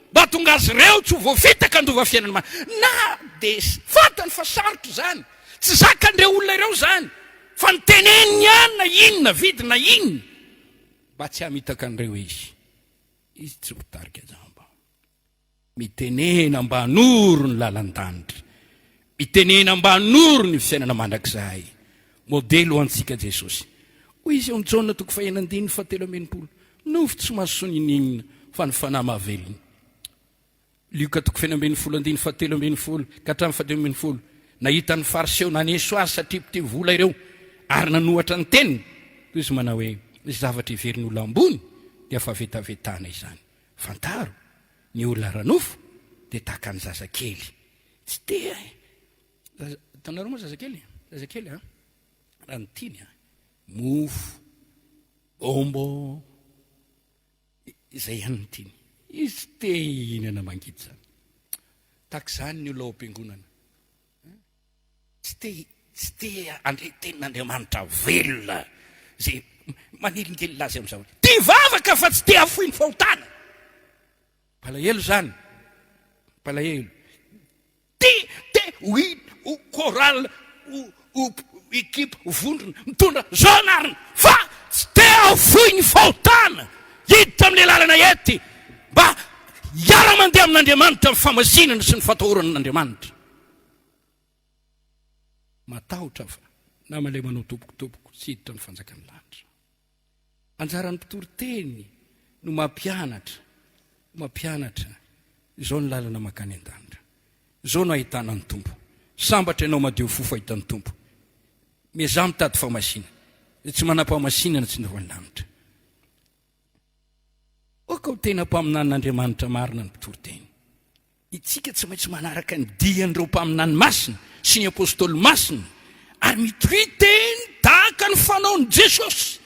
mba tonga azy ireo tsy ho voafitaka andova fiainana na dia fantany fa sarotra izany, tsy zakandreo olona ireo izany, fa niteneniny ihany na inona vidina inona mba tsy hamitaka an'ireo izy tsy ho tarika jamba. Mitenena mba hanoro ny lalan-danitra, mitenena mba hanoro ny fiainana mandrakizay. Modely ho antsika Jesosy. Hoy izy eo amin'ny Jaona 5:7, nofo tsy mahasonin'inona fa ny fanahy mahavelona. Luka 5:7 ka hatramin'ny 7:10, nahita ny fariseo naneso azy satria mpiteo vola ireo ary nanohatra ny teniny, toy izy manao hoe izy zavatra iverin'olona ambony dia fahavetavetana izany. Fantaro ny olona ranofo dia tahaka ny zazakely. Tsy te tanareo moa zazakely raha ny tiany mofo, bombo, izay ihany ny tiany. Izy te hinana mangidy zany. Tahaka izany ny olona ao am-piangonana, tsy te andre tenin'Andriamanitra velona zay manelingely azy amin'ny zavatra. Tia vavaka fa tsy te hafoy ny fahotana. Palahelo zany, palahelo. Ho choral, ho ekipa, ho vondrona, mitondra zao anariny, fa tsy te hafoy ny fahotana. Hiditra amin'ilay lalana ety mba hiara-mandeha amin'Andriamanitra amin'ny famasinana sy ny fatahoran'Andriamanitra. Matahotra fa na malay manao tobokotoboko tsy hiditra ny fanjakan'ny lanitra. Anjaran'ny mpitory-teny no mampianatra izao ny lalana makany an-danitra, izao no ahitana ny tompo. Sambatra ianao madio fo fahita ny tompo, miaza mitady famasinana, tsy manam-pamasinana tsy nova ny lanitra. Oka ho tena mpaminan'Andriamanitra marina ny mpitory-teny. Itsika tsy maintsy manaraka ny dian'ireo mpaminany masina sy ny apôstôly masina, ary mitory-teny tahaka ny fanaon'i Jesosy,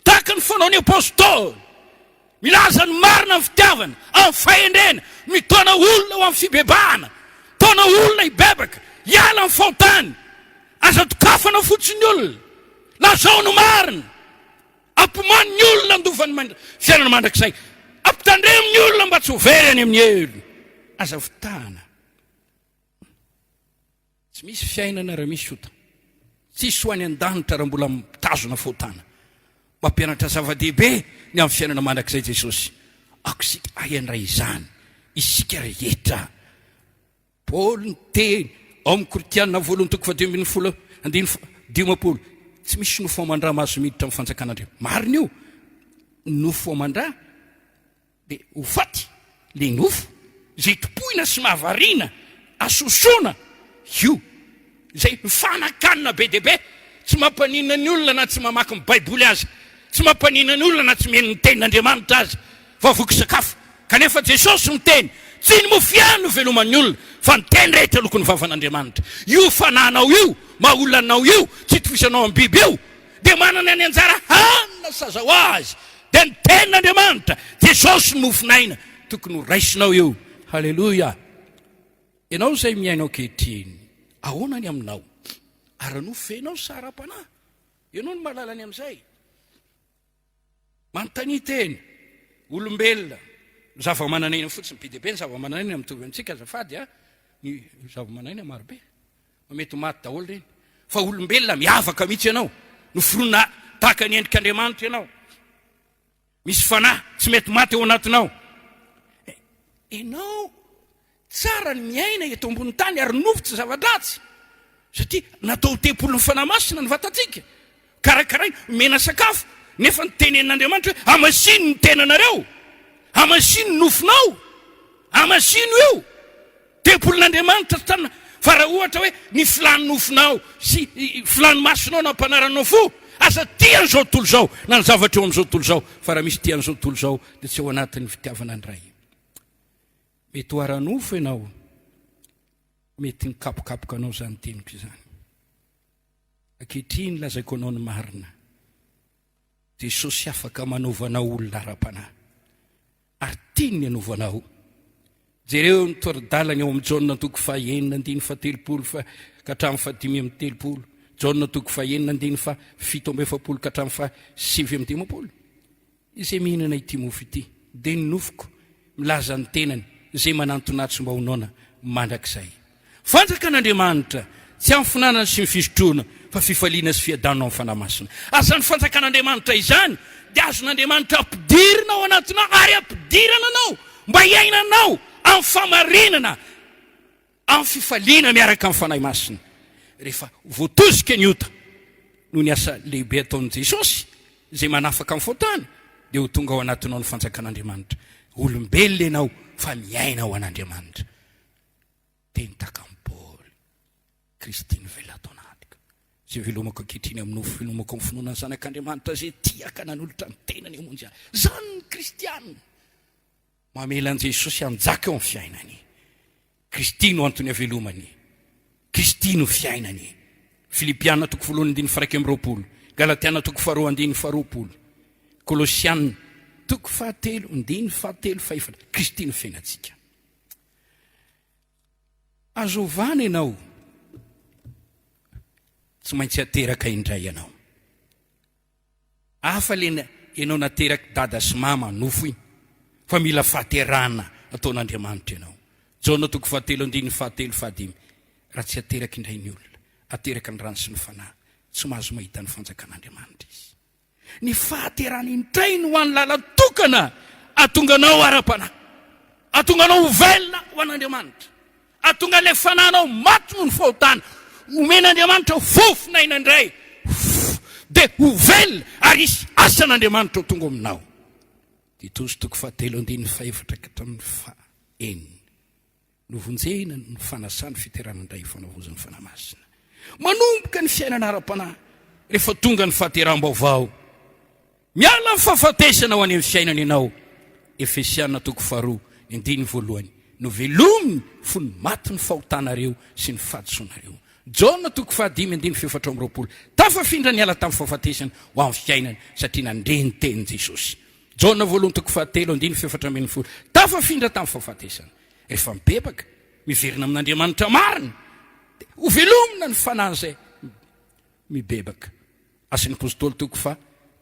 tahaka ny fanaon'ny apôstôly, milaza ny marina ny fitiavana, amin'ny fahendrena, mitona olona ho amin'ny fibebahana, tona olona hibebaka, hiala amin'ny fahotany, aza tokafana fotsiny olona lazao no marina ampimany ny olona andovany fiainana mandrakizay ampitandremy ny olona mba tsy ho very any amin'ny elo aza fitana tsy misy fiainana raha misy ota tsisy ho any an-danitra raha mbola mitazona fotana mampianatra zava-dehibe ny amin'ny fiainana mandrakizay Jesosy akosika aiandray izany isika rehetra Paoly ny teny ao amin'ny Koritianina voalohany toko 10:10 tsy misy nofo amandra mahazo miditra amin'ny fanjakan'Andriamanitra marina io nofo amandra dia ho faty le nofo zay topoina sy mahavariana asosona io zay mifanakanina be dia be tsy mampanina ny olona na tsy mamaky ny baiboly azy tsy mampanina ny olona na tsy miheno ny tenin'Andriamanitra azy fa voky sakafo kanefa Jesosy miteny tsy ny mofiano veloman'ny olona fa ny teny rehetra lokony vavan'Andriamanitra io fananao io maolanao io tsy tofisanao amin'ny biby io dia manana ny anjara hanina saza ho azy dia ny tenin'Andriamanitra Jesosy nofinaina tokony ho raisinao io halleloia ianao zay miainao kehitriny ahoana ny aminao ary nofenao sara-panahy ianao no mahalalany amin'izay manontany teny olombelona zava-mananaina fotsiny be dia be ny zava-mananaina mitovy amintsika azafady ny zava-mananaina marobe mety maty daholo reny fa olombelona miavaka mihitsy ianao noforoina tahaka ny endrik'Andriamanitra ianao misy fanahy tsy mety maty eo anatinao ianao tsara ny miaina eto ambony tany ary nofotsy zava-dratsy satria natao tempolon'ny fanahy masina ny vatantsika karakaraina mena sakafo nefa ny tenenin'Andriamanitra hoe amasino ny tenanareo amasino nofinao amasino io tempolin'Andriamanitra tanna fa raha ohatra hoe ny filany nofinao sy filany masinao na mpanaranao fo asa tian'izao tontolo izao na ny zavatra eo amin'izao tontolo izao fa raha misy tian'izao tontolo izao dia tsy ao anatin'ny fitiavana ny ray mety ho ara-nofo ianao mety nikapokapoka anao zany teniko izany ankehitriny lazaiko anao ny marina Jesosy afaka manaovana olona ara-panahy ary tiany anaovanao jereo nitoradalany ao amin'ny Jaona toko 9:7 ka hatramin'ny 5:30 Jaona toko 9:7 ka hatramin'ny 7:10 izay mihinana ity mofo ity dia ny nofoko milaza ny tenany izay manantonatso mba honona mandrakizay fanjakan'Andriamanitra tsy amin'ny finanana sy ny fisotroana fa fifaliana sy fiadanao amin'ny fanahy masina azany fanjakan'Andriamanitra izany dia azon'Andriamanitra ampidirina ao anatinao ary ampidirana anao mba hiainanao amin'ny famarinana amin'ny fifaliana miaraka amin'ny fanahy masina rehefa voatozika ny ota no ny asa lehibe ataon'i Jesosy izay manafaka amin'ny fotana dia ho tonga ao anatinao ny fanjakan'Andriamanitra olombelona ianao fa miaina ao an'Andriamanitra teny takan'i Paoly Kristiny velatonatika zay velomako ankehitriny amin'ny nofo velomako amin'ny finoana ny zanak'Andriamanitra zay tiaka nanolotra ny tenany amonjy azy zany ny kristianina mamela an Jesosy hanjaka eo amin'ny fiainany Kristiny ho antony havelomany Kristiny ho fiainany Filipiana toko 1:20 Galatiana toko 2:20 Kolosianina toko 4:7 Kristiny fiainantsika azovana ianao tsy maintsy ateraka indray ianao afa le ianao nateraka dada sy mama nofo iny fa mila fahaterana ataon'Andriamanitra ianao Jaona toko 7:7 raha tsy ateraka indray ny olona ateraka ny rano sy ny fanahy tsy mahazo mahita ny fanjakan'Andriamanitra izy ny fahaterana indray no ho an'ny lala tokana atonganao ara-panahy atonganao velona ho an'Andriamanitra atonga le fananao maty mo ny fahotana omen'Andriamanitra fofinaina indray dia ho velona ary isy asan'Andriamanitra ho tonga aminao Titos toko 4:5 novonjena ny fanasany fiterana indray fanavozan'ny fanahy masina manomboka ny fiainana ara-panahy rehefa tonga ny fahateram-baovao miala ny fahafatesana ho any amin'ny fiainana ianao Efesiana toko 2:1 no velominy fony maty ny fahotanareo sy ny fahadisoanareo Jaona toko 5:24 tafafindra ny ala tamin'ny fahafatesana ho amin'ny fiainana satria nandreny teny Jesosy Jaona voalohany toko 3:24 tafafindra tamin'ny fahafatesana rehefa mibebaka miverina amin'Andriamanitra marina ho velomina ny fanahy zay mibebaka. Asan'ny apôstôly toko fa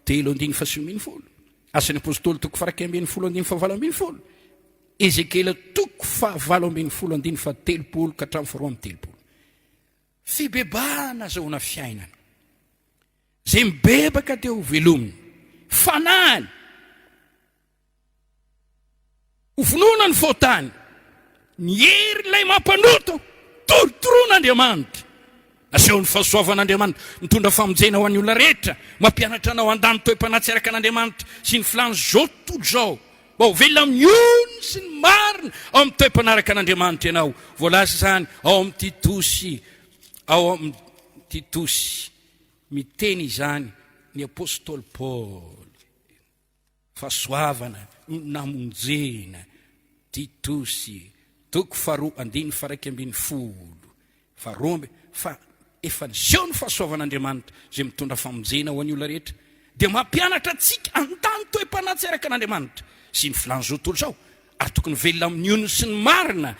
3:1. Asan'ny apôstôly toko fa 2:7. Ezekela toko fa 8:30 ka hatramin'ny 4:30. Fibebahana zaona fiainana. Zay mibebaka teo velominy. Fanany. Ovonoana ny fotany. Ny hery ilay mampanoto. Torotoroan'Andriamanitra. Asehon'ny fahasoavan'Andriamanitra mitondra famonjena ho an'ny olona rehetra, mampianatra anao andany toe-panatsy araka an'Andriamanitra sy ny filany zao tontolo zao. Mba ho velona amin'ny ony sy ny marina ao amin'ny toe-panaraka an'Andriamanitra ianao. Voalaza zany ao amin'ny Titosy miteny izany ny apôstôly Paul. Fahasoavana, namonjena, Titosy, toko 2:1-10. Fa efa niseo ny fahasoavan'Andriamanitra zay mitondra famonjena ho an'ny olona rehetra, dia mampianatra antsika andany toe-panatsy araka an'Andriamanitra sy ny filany zao tontolo zao, ary tokony velona amin'ny ony sy ny marina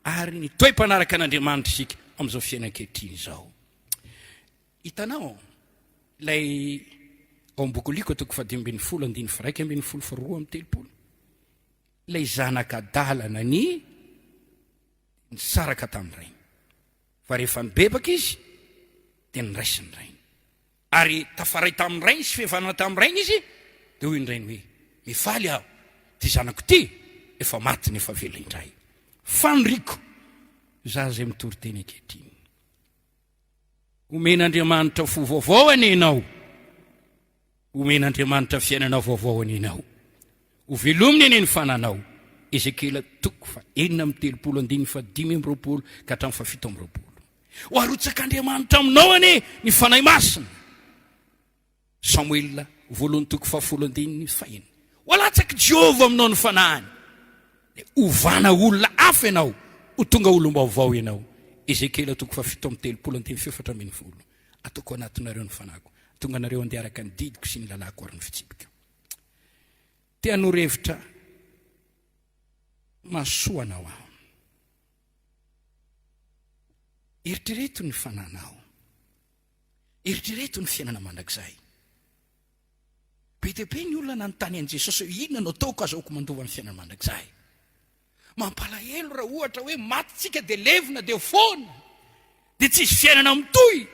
ary ny toe-panaraka an'Andriamanitra isika amin'izao fiainan-kehitriny zao. Hitanao ilay ao am-bokoliko toko 5:1-2:30. Ilay zanak'adalana ny saraka tamin'ny rainy. Fa rehefa nibebaka izy dia niraisy ny rainy. Ary tafaray tamin'ny rainy sy fihavanana tamin'ny rainy izy, dia hoy ny rainy hoe mifaly aho, ty zanako ty efa maty nefa velona indray. Faniriko za zay mitory teny ankehitriny. Omen'Andriamanitra fo vaovao anenao. Omen'Andriamanitra fiainana vaovao anenao. Ho velominy ane ny fananao. Ezekela toko fa 4:10 ka hatramin'ny 7:20. Ho arotsak'Andriamanitra aminao ane ny fanahy masina. Samuel voalohany toko 10:1. Ho alatsaky Jehova aminao ny fanahiny. Ovana olona hafa ianao, ho tonga olom-baovao ianao. Ezekela toko 7:30-4:20. Ataoko anatinareo ny fanahiko. Tonga nareo andeha araka ny didiko sy ny lalako ary ny fitsipika. Te hanorevitra masoanao aho. Eritrereto ny fananao. Eritrereto ny fiainana mandrakizay. Be dia be ny olona nanontany an' Jesosy hoe inona no ataoko azahoako mandova ny fiainana mandrakizay. Mampalahelo raha ohatra hoe matytsika dia levona dia foana, dia tsisy fiainana mitohy.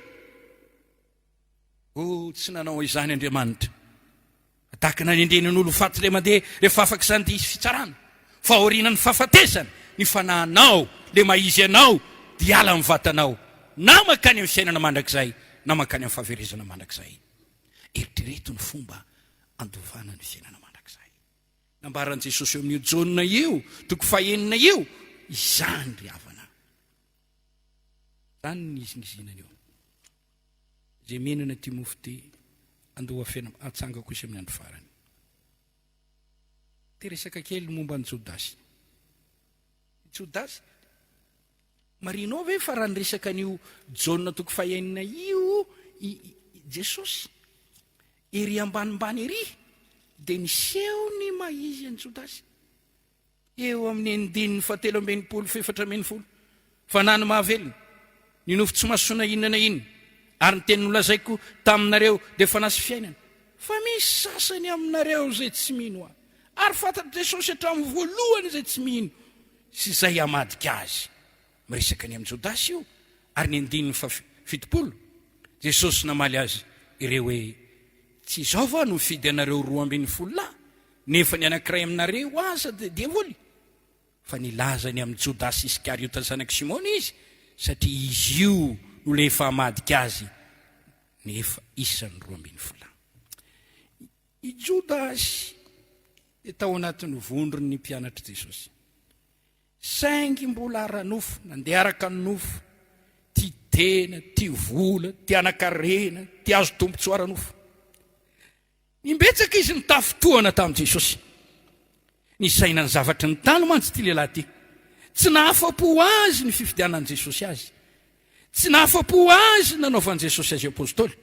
Tsy nanao izany Andriamanitra. Tahaka nanendrenan'olo faty le mandeha rehefa afaka izany dia isy fitsarana. Fa aoriana ny fahafatesana, ny fanahinao, le maizy anao, dia ala amin'ny vatanao. Na makany amin'ny fiainana mandrakizay, na makany amin'ny fahaverezana mandrakizay. Eritrereto ny fomba andovana ny fiainana mandrakizay. Nambaran'i Jesosy eo amin'io Jaona io, toko 9 io, izany ry havana. Izany ny izingizinany eo. Zay menana ty mofo ty andoha fiainana atsangako isy amin'ny andro farany. Ty resaka kely momba ny Jodasy. Jodasy, marinao ve fa raha nyresaka an'io Jaona toko 9 io Jesosy ery ambanimbany ery dia niseho ny maizy an'i Jodasy eo amin'ny 7:40 fa nany mahavelona ny nofo tsy mahasoana inona na inona, ary ny teny nolazaiko taminareo dia efa nasy fiainana. Fa misy sasany aminareo zay tsy mino aho, ary fantatr' Jesosy hatramin'ny voalohany zay tsy mino sy izay hamadika azy. Miresaka ny amin'ny Jodasy io, ary ny 7:70 Jesosy namaly azy ireo hoe tsy izao va no mifidy anareo 12 lahy, nefa ny anankiray aminareo aza dia voly. Fa nilaza ny amin'ny Jodasy Iskariota zanaky Simona izy, satria izy io no le efa hamadika azy nefa isany 12 lahy. I Jodasy dia tao anatin'ny vondrony ny mpianatra Jesosy. Saingy mbola ara-nofo, nandeha araka ny nofo, tia tena, tia vola, tia anakarena, tia azo tombotsoa ara-nofo. Nimbetsaka izy ny tafotoana tamin'i Jesosy. Ny sainany zavatra ny tany mantsy ty lehilahy ty. Tsy nahafa-po azy ny fifidianan'i Jesosy azy. Tsy nahafa-po azy ny nanaovan'i Jesosy azy apôstôly.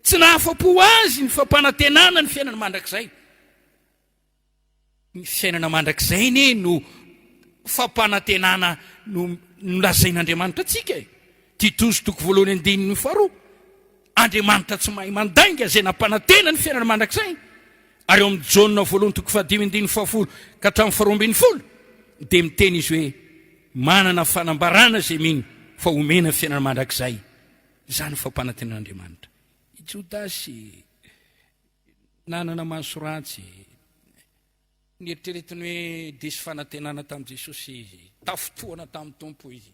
Tsy nahafa-po azy ny fampanantenana ny fiainana mandrakizay. Ny fiainana mandrakizay ne no fampanantenana no lazain'Andriamanitra atsika. Titosy toko 2:2. Andriamanitra tsy mahay mandainga zay nampanantena ny fiainana mandrakizay. Ary eo amin'ny Jaona voalohany toko 5:10 ka hatramin'ny 12 dia miteny izy hoe manana fanambarana zay miny fa omena ny fiainana mandrakizay. Izany fampanantenan'Andriamanitra. I Jodasy nanana maso ratsy, nieritreretiny hoe diso fanantenana tamin'i Jesosy izy, tafotoana tamin'ny Tompo izy.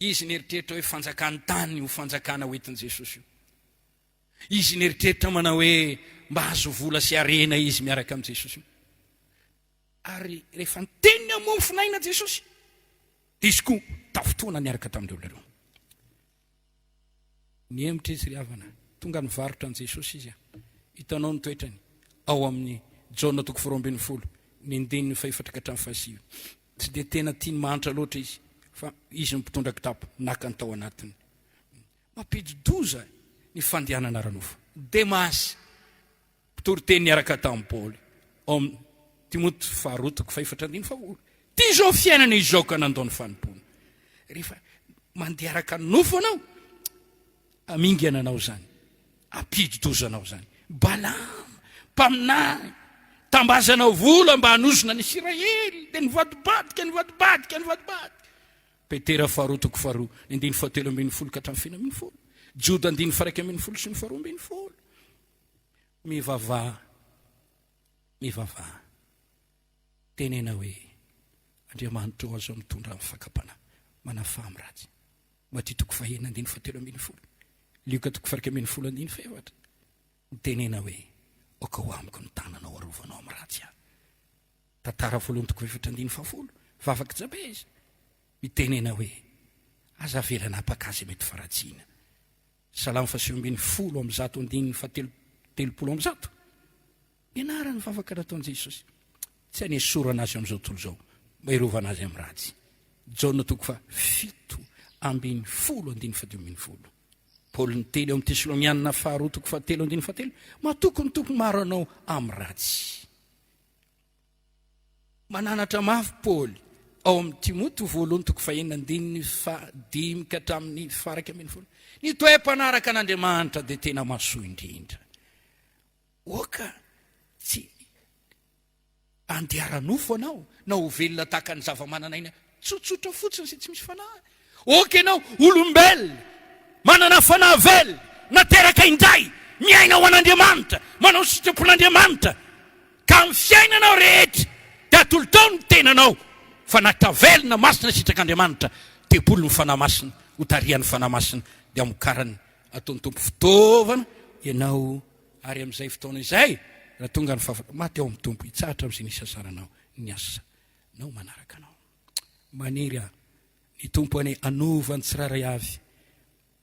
Izy nieritreritra hoe fanjakany tany ho fanjakana hoentin'i Jesosy io. Izy nieritreritra manao hoe mba azo vola sy arena izy miaraka amin'i Jesosy io. Ary rehefa niteniny amoa finaina Jesosy, dia izy koa tafotoana niaraka tamin'ireo lereo. Niemitra izy ry havana, tonga nivarotra an' Jesosy izy. Hitanao ny toetrany ao amin'ny Jaona 4:20 ny 9:4 ka hatramin'ny 7. Tsy dia tena tiany mahantra loatra izy, fa izy mitondra kitapo naka ny tao anatiny. Mampidi-doza ny fandehanana ranofo. Demasy mpitoroteny niaraka tamin'ny Paoly ao amin'ny Timoty 2:4-5. Ty zao fiainana izaoka nandao ny fanimpona. Rehefa mandeha araka ny nofo anao, amingana anao zany, ampidi-dozanao zany. Balama, mpaminahy, tambazanao vola mba hanosona ny Israely, dia nivadibadika. Petera 2:2, 9:17 ka hatramin'ny 9:10. Joda 9:1 sy 2:20. Mivavah, tenena hoe Andriamanitra ho azo mitondra amin'ny fakapana manafaha amin'ny ratsy. Maty 9:17. Lioka 1:14. Tenena hoe oka ho amiko ny tananao arovanao amin'ny ratsy aho. Tantara voalohany 4:10. Vavaka Jabez mitenena hoe aza velana apakazy mety faratsiana. Salamo 1:10. Ianarany vavaka nataon'i Jesosy. Tsy hanesorana azy amin'izao tontolo izao, mba hirovana azy amin'ny ratsy. Jaona 7:7-10. Paoly niteny eo amin'ny Tesalonianina 2:7-10. Matoko ny tompo maro anao amin'ny ratsy. Mananatra mafy Paoly ao amin'ny Timoty voalohany 1:5 ka hatramin'ny 1:10. Ny toe-mpanaraka an'Andriamanitra dia tena mahasoa indrindra. Oka tsy andeharanofo anao na ho velona tahaka ny zava-mananaina tsotsotra fotsiny sy tsy misy fanahy. Oka ianao olombelona manana fanahy velona nateraka indray miaina ho an'Andriamanitra, manao sitrapon'Andriamanitra, ka amin'ny fiainanao rehetra dia atolo-tao ny tenanao fa natavelona masina sitrak'Andriamanitra, tepolo ny fanahy masina, ho tarihan'ny fanahy masina, dia amokarany ataon'ny tompo fitaovana ianao. Ary amin'izay fotoana izay raha tonga ny maty ao amin'ny tompo, hitsahatra amin'izay nisasaranao, ny asanao manaraka anao. Maniry aho ny tompo any anova ny tsiraray avy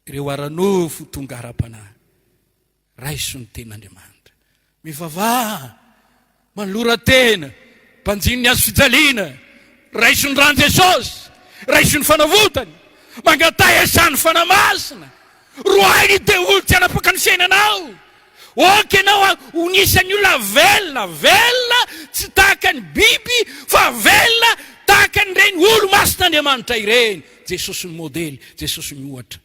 ireo aranofo tonga ara-panahy, raiso ny ten'Andriamanitra. Mivavaha, manlora tena, mpanjiny ny azo fijaliana, raiso ny rano Jesosy, raiso ny fanavotany, mangatay asany fanamasina, roay ny deolo tsy hanapaka ny fiainanao. Oka ianao unisan'ny olona velona, tsy tahaka ny biby, fa velona tahaka ny reny olo masin'Andriamanitra ireny. Jesosy ny modely, Jesosy ny ohatra.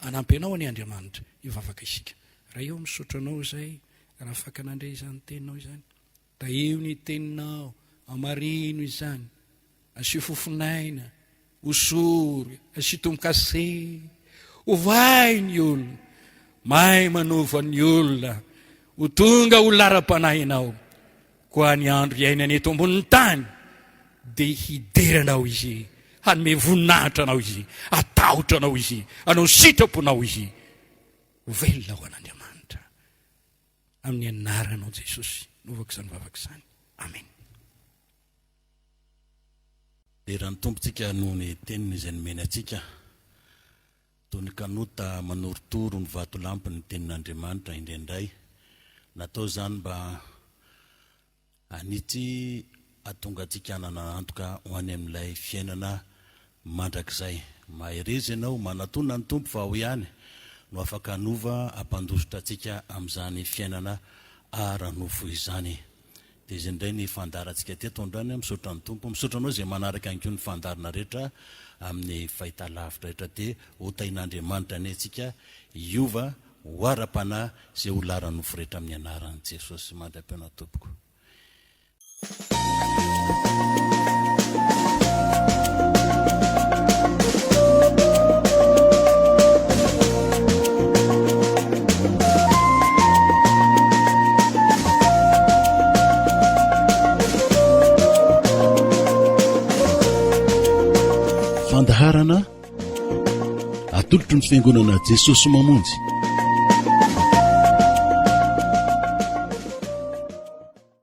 Anampy anao any Andriamanitra hivavaka isika. Raha eo misaotra anao izay, raha afaka nandray izany teninao izany, da eo ny teninao, amarino izany, asio fofinaina, osory, asio tombokase, ovay ny olona, mahay manova ny olona, ho tonga olona ara-panahy ianao, koa ny andro iainany eto ambonin'ny tany, dia hideranao izy, hanome voninahitra anao izy, atahotra anao izy, anao sitraponao izy, velona ho an'Andriamanitra. Amin'ny anaranao Jesosy, novaka izany vavaka izany. Amen. Dia raha ny tompontsika noho ny teniny izay nomeny antsika, toy ny kanota manoritoro ny vato lampy ny tenin'Andriamanitra indraindray, natao izany mba anitsy atonga antsika ananantoka ho any amin'ilay fiainana mandrakizay. Maherezy ianao, manatona ny tompo fa ho ihany no afaka hanova ampandositra antsika amin'izany fiainana ara-nofo izany. Dia izy indray ny fandarantsika teto andrany, misaotra ny tompo, misaotra anao izay manaraka anko ny fandarana rehetra amin'ny fahitalavitra rehetra, dia ho tain'Andriamanitra ny antsika hiova ho ara-panahy izay ho lara noforehetra amin'ny anaran'i Jesosy mandram-piona tompoko. Fandaharana atolotry ny fiangonana Jesosy mamonjy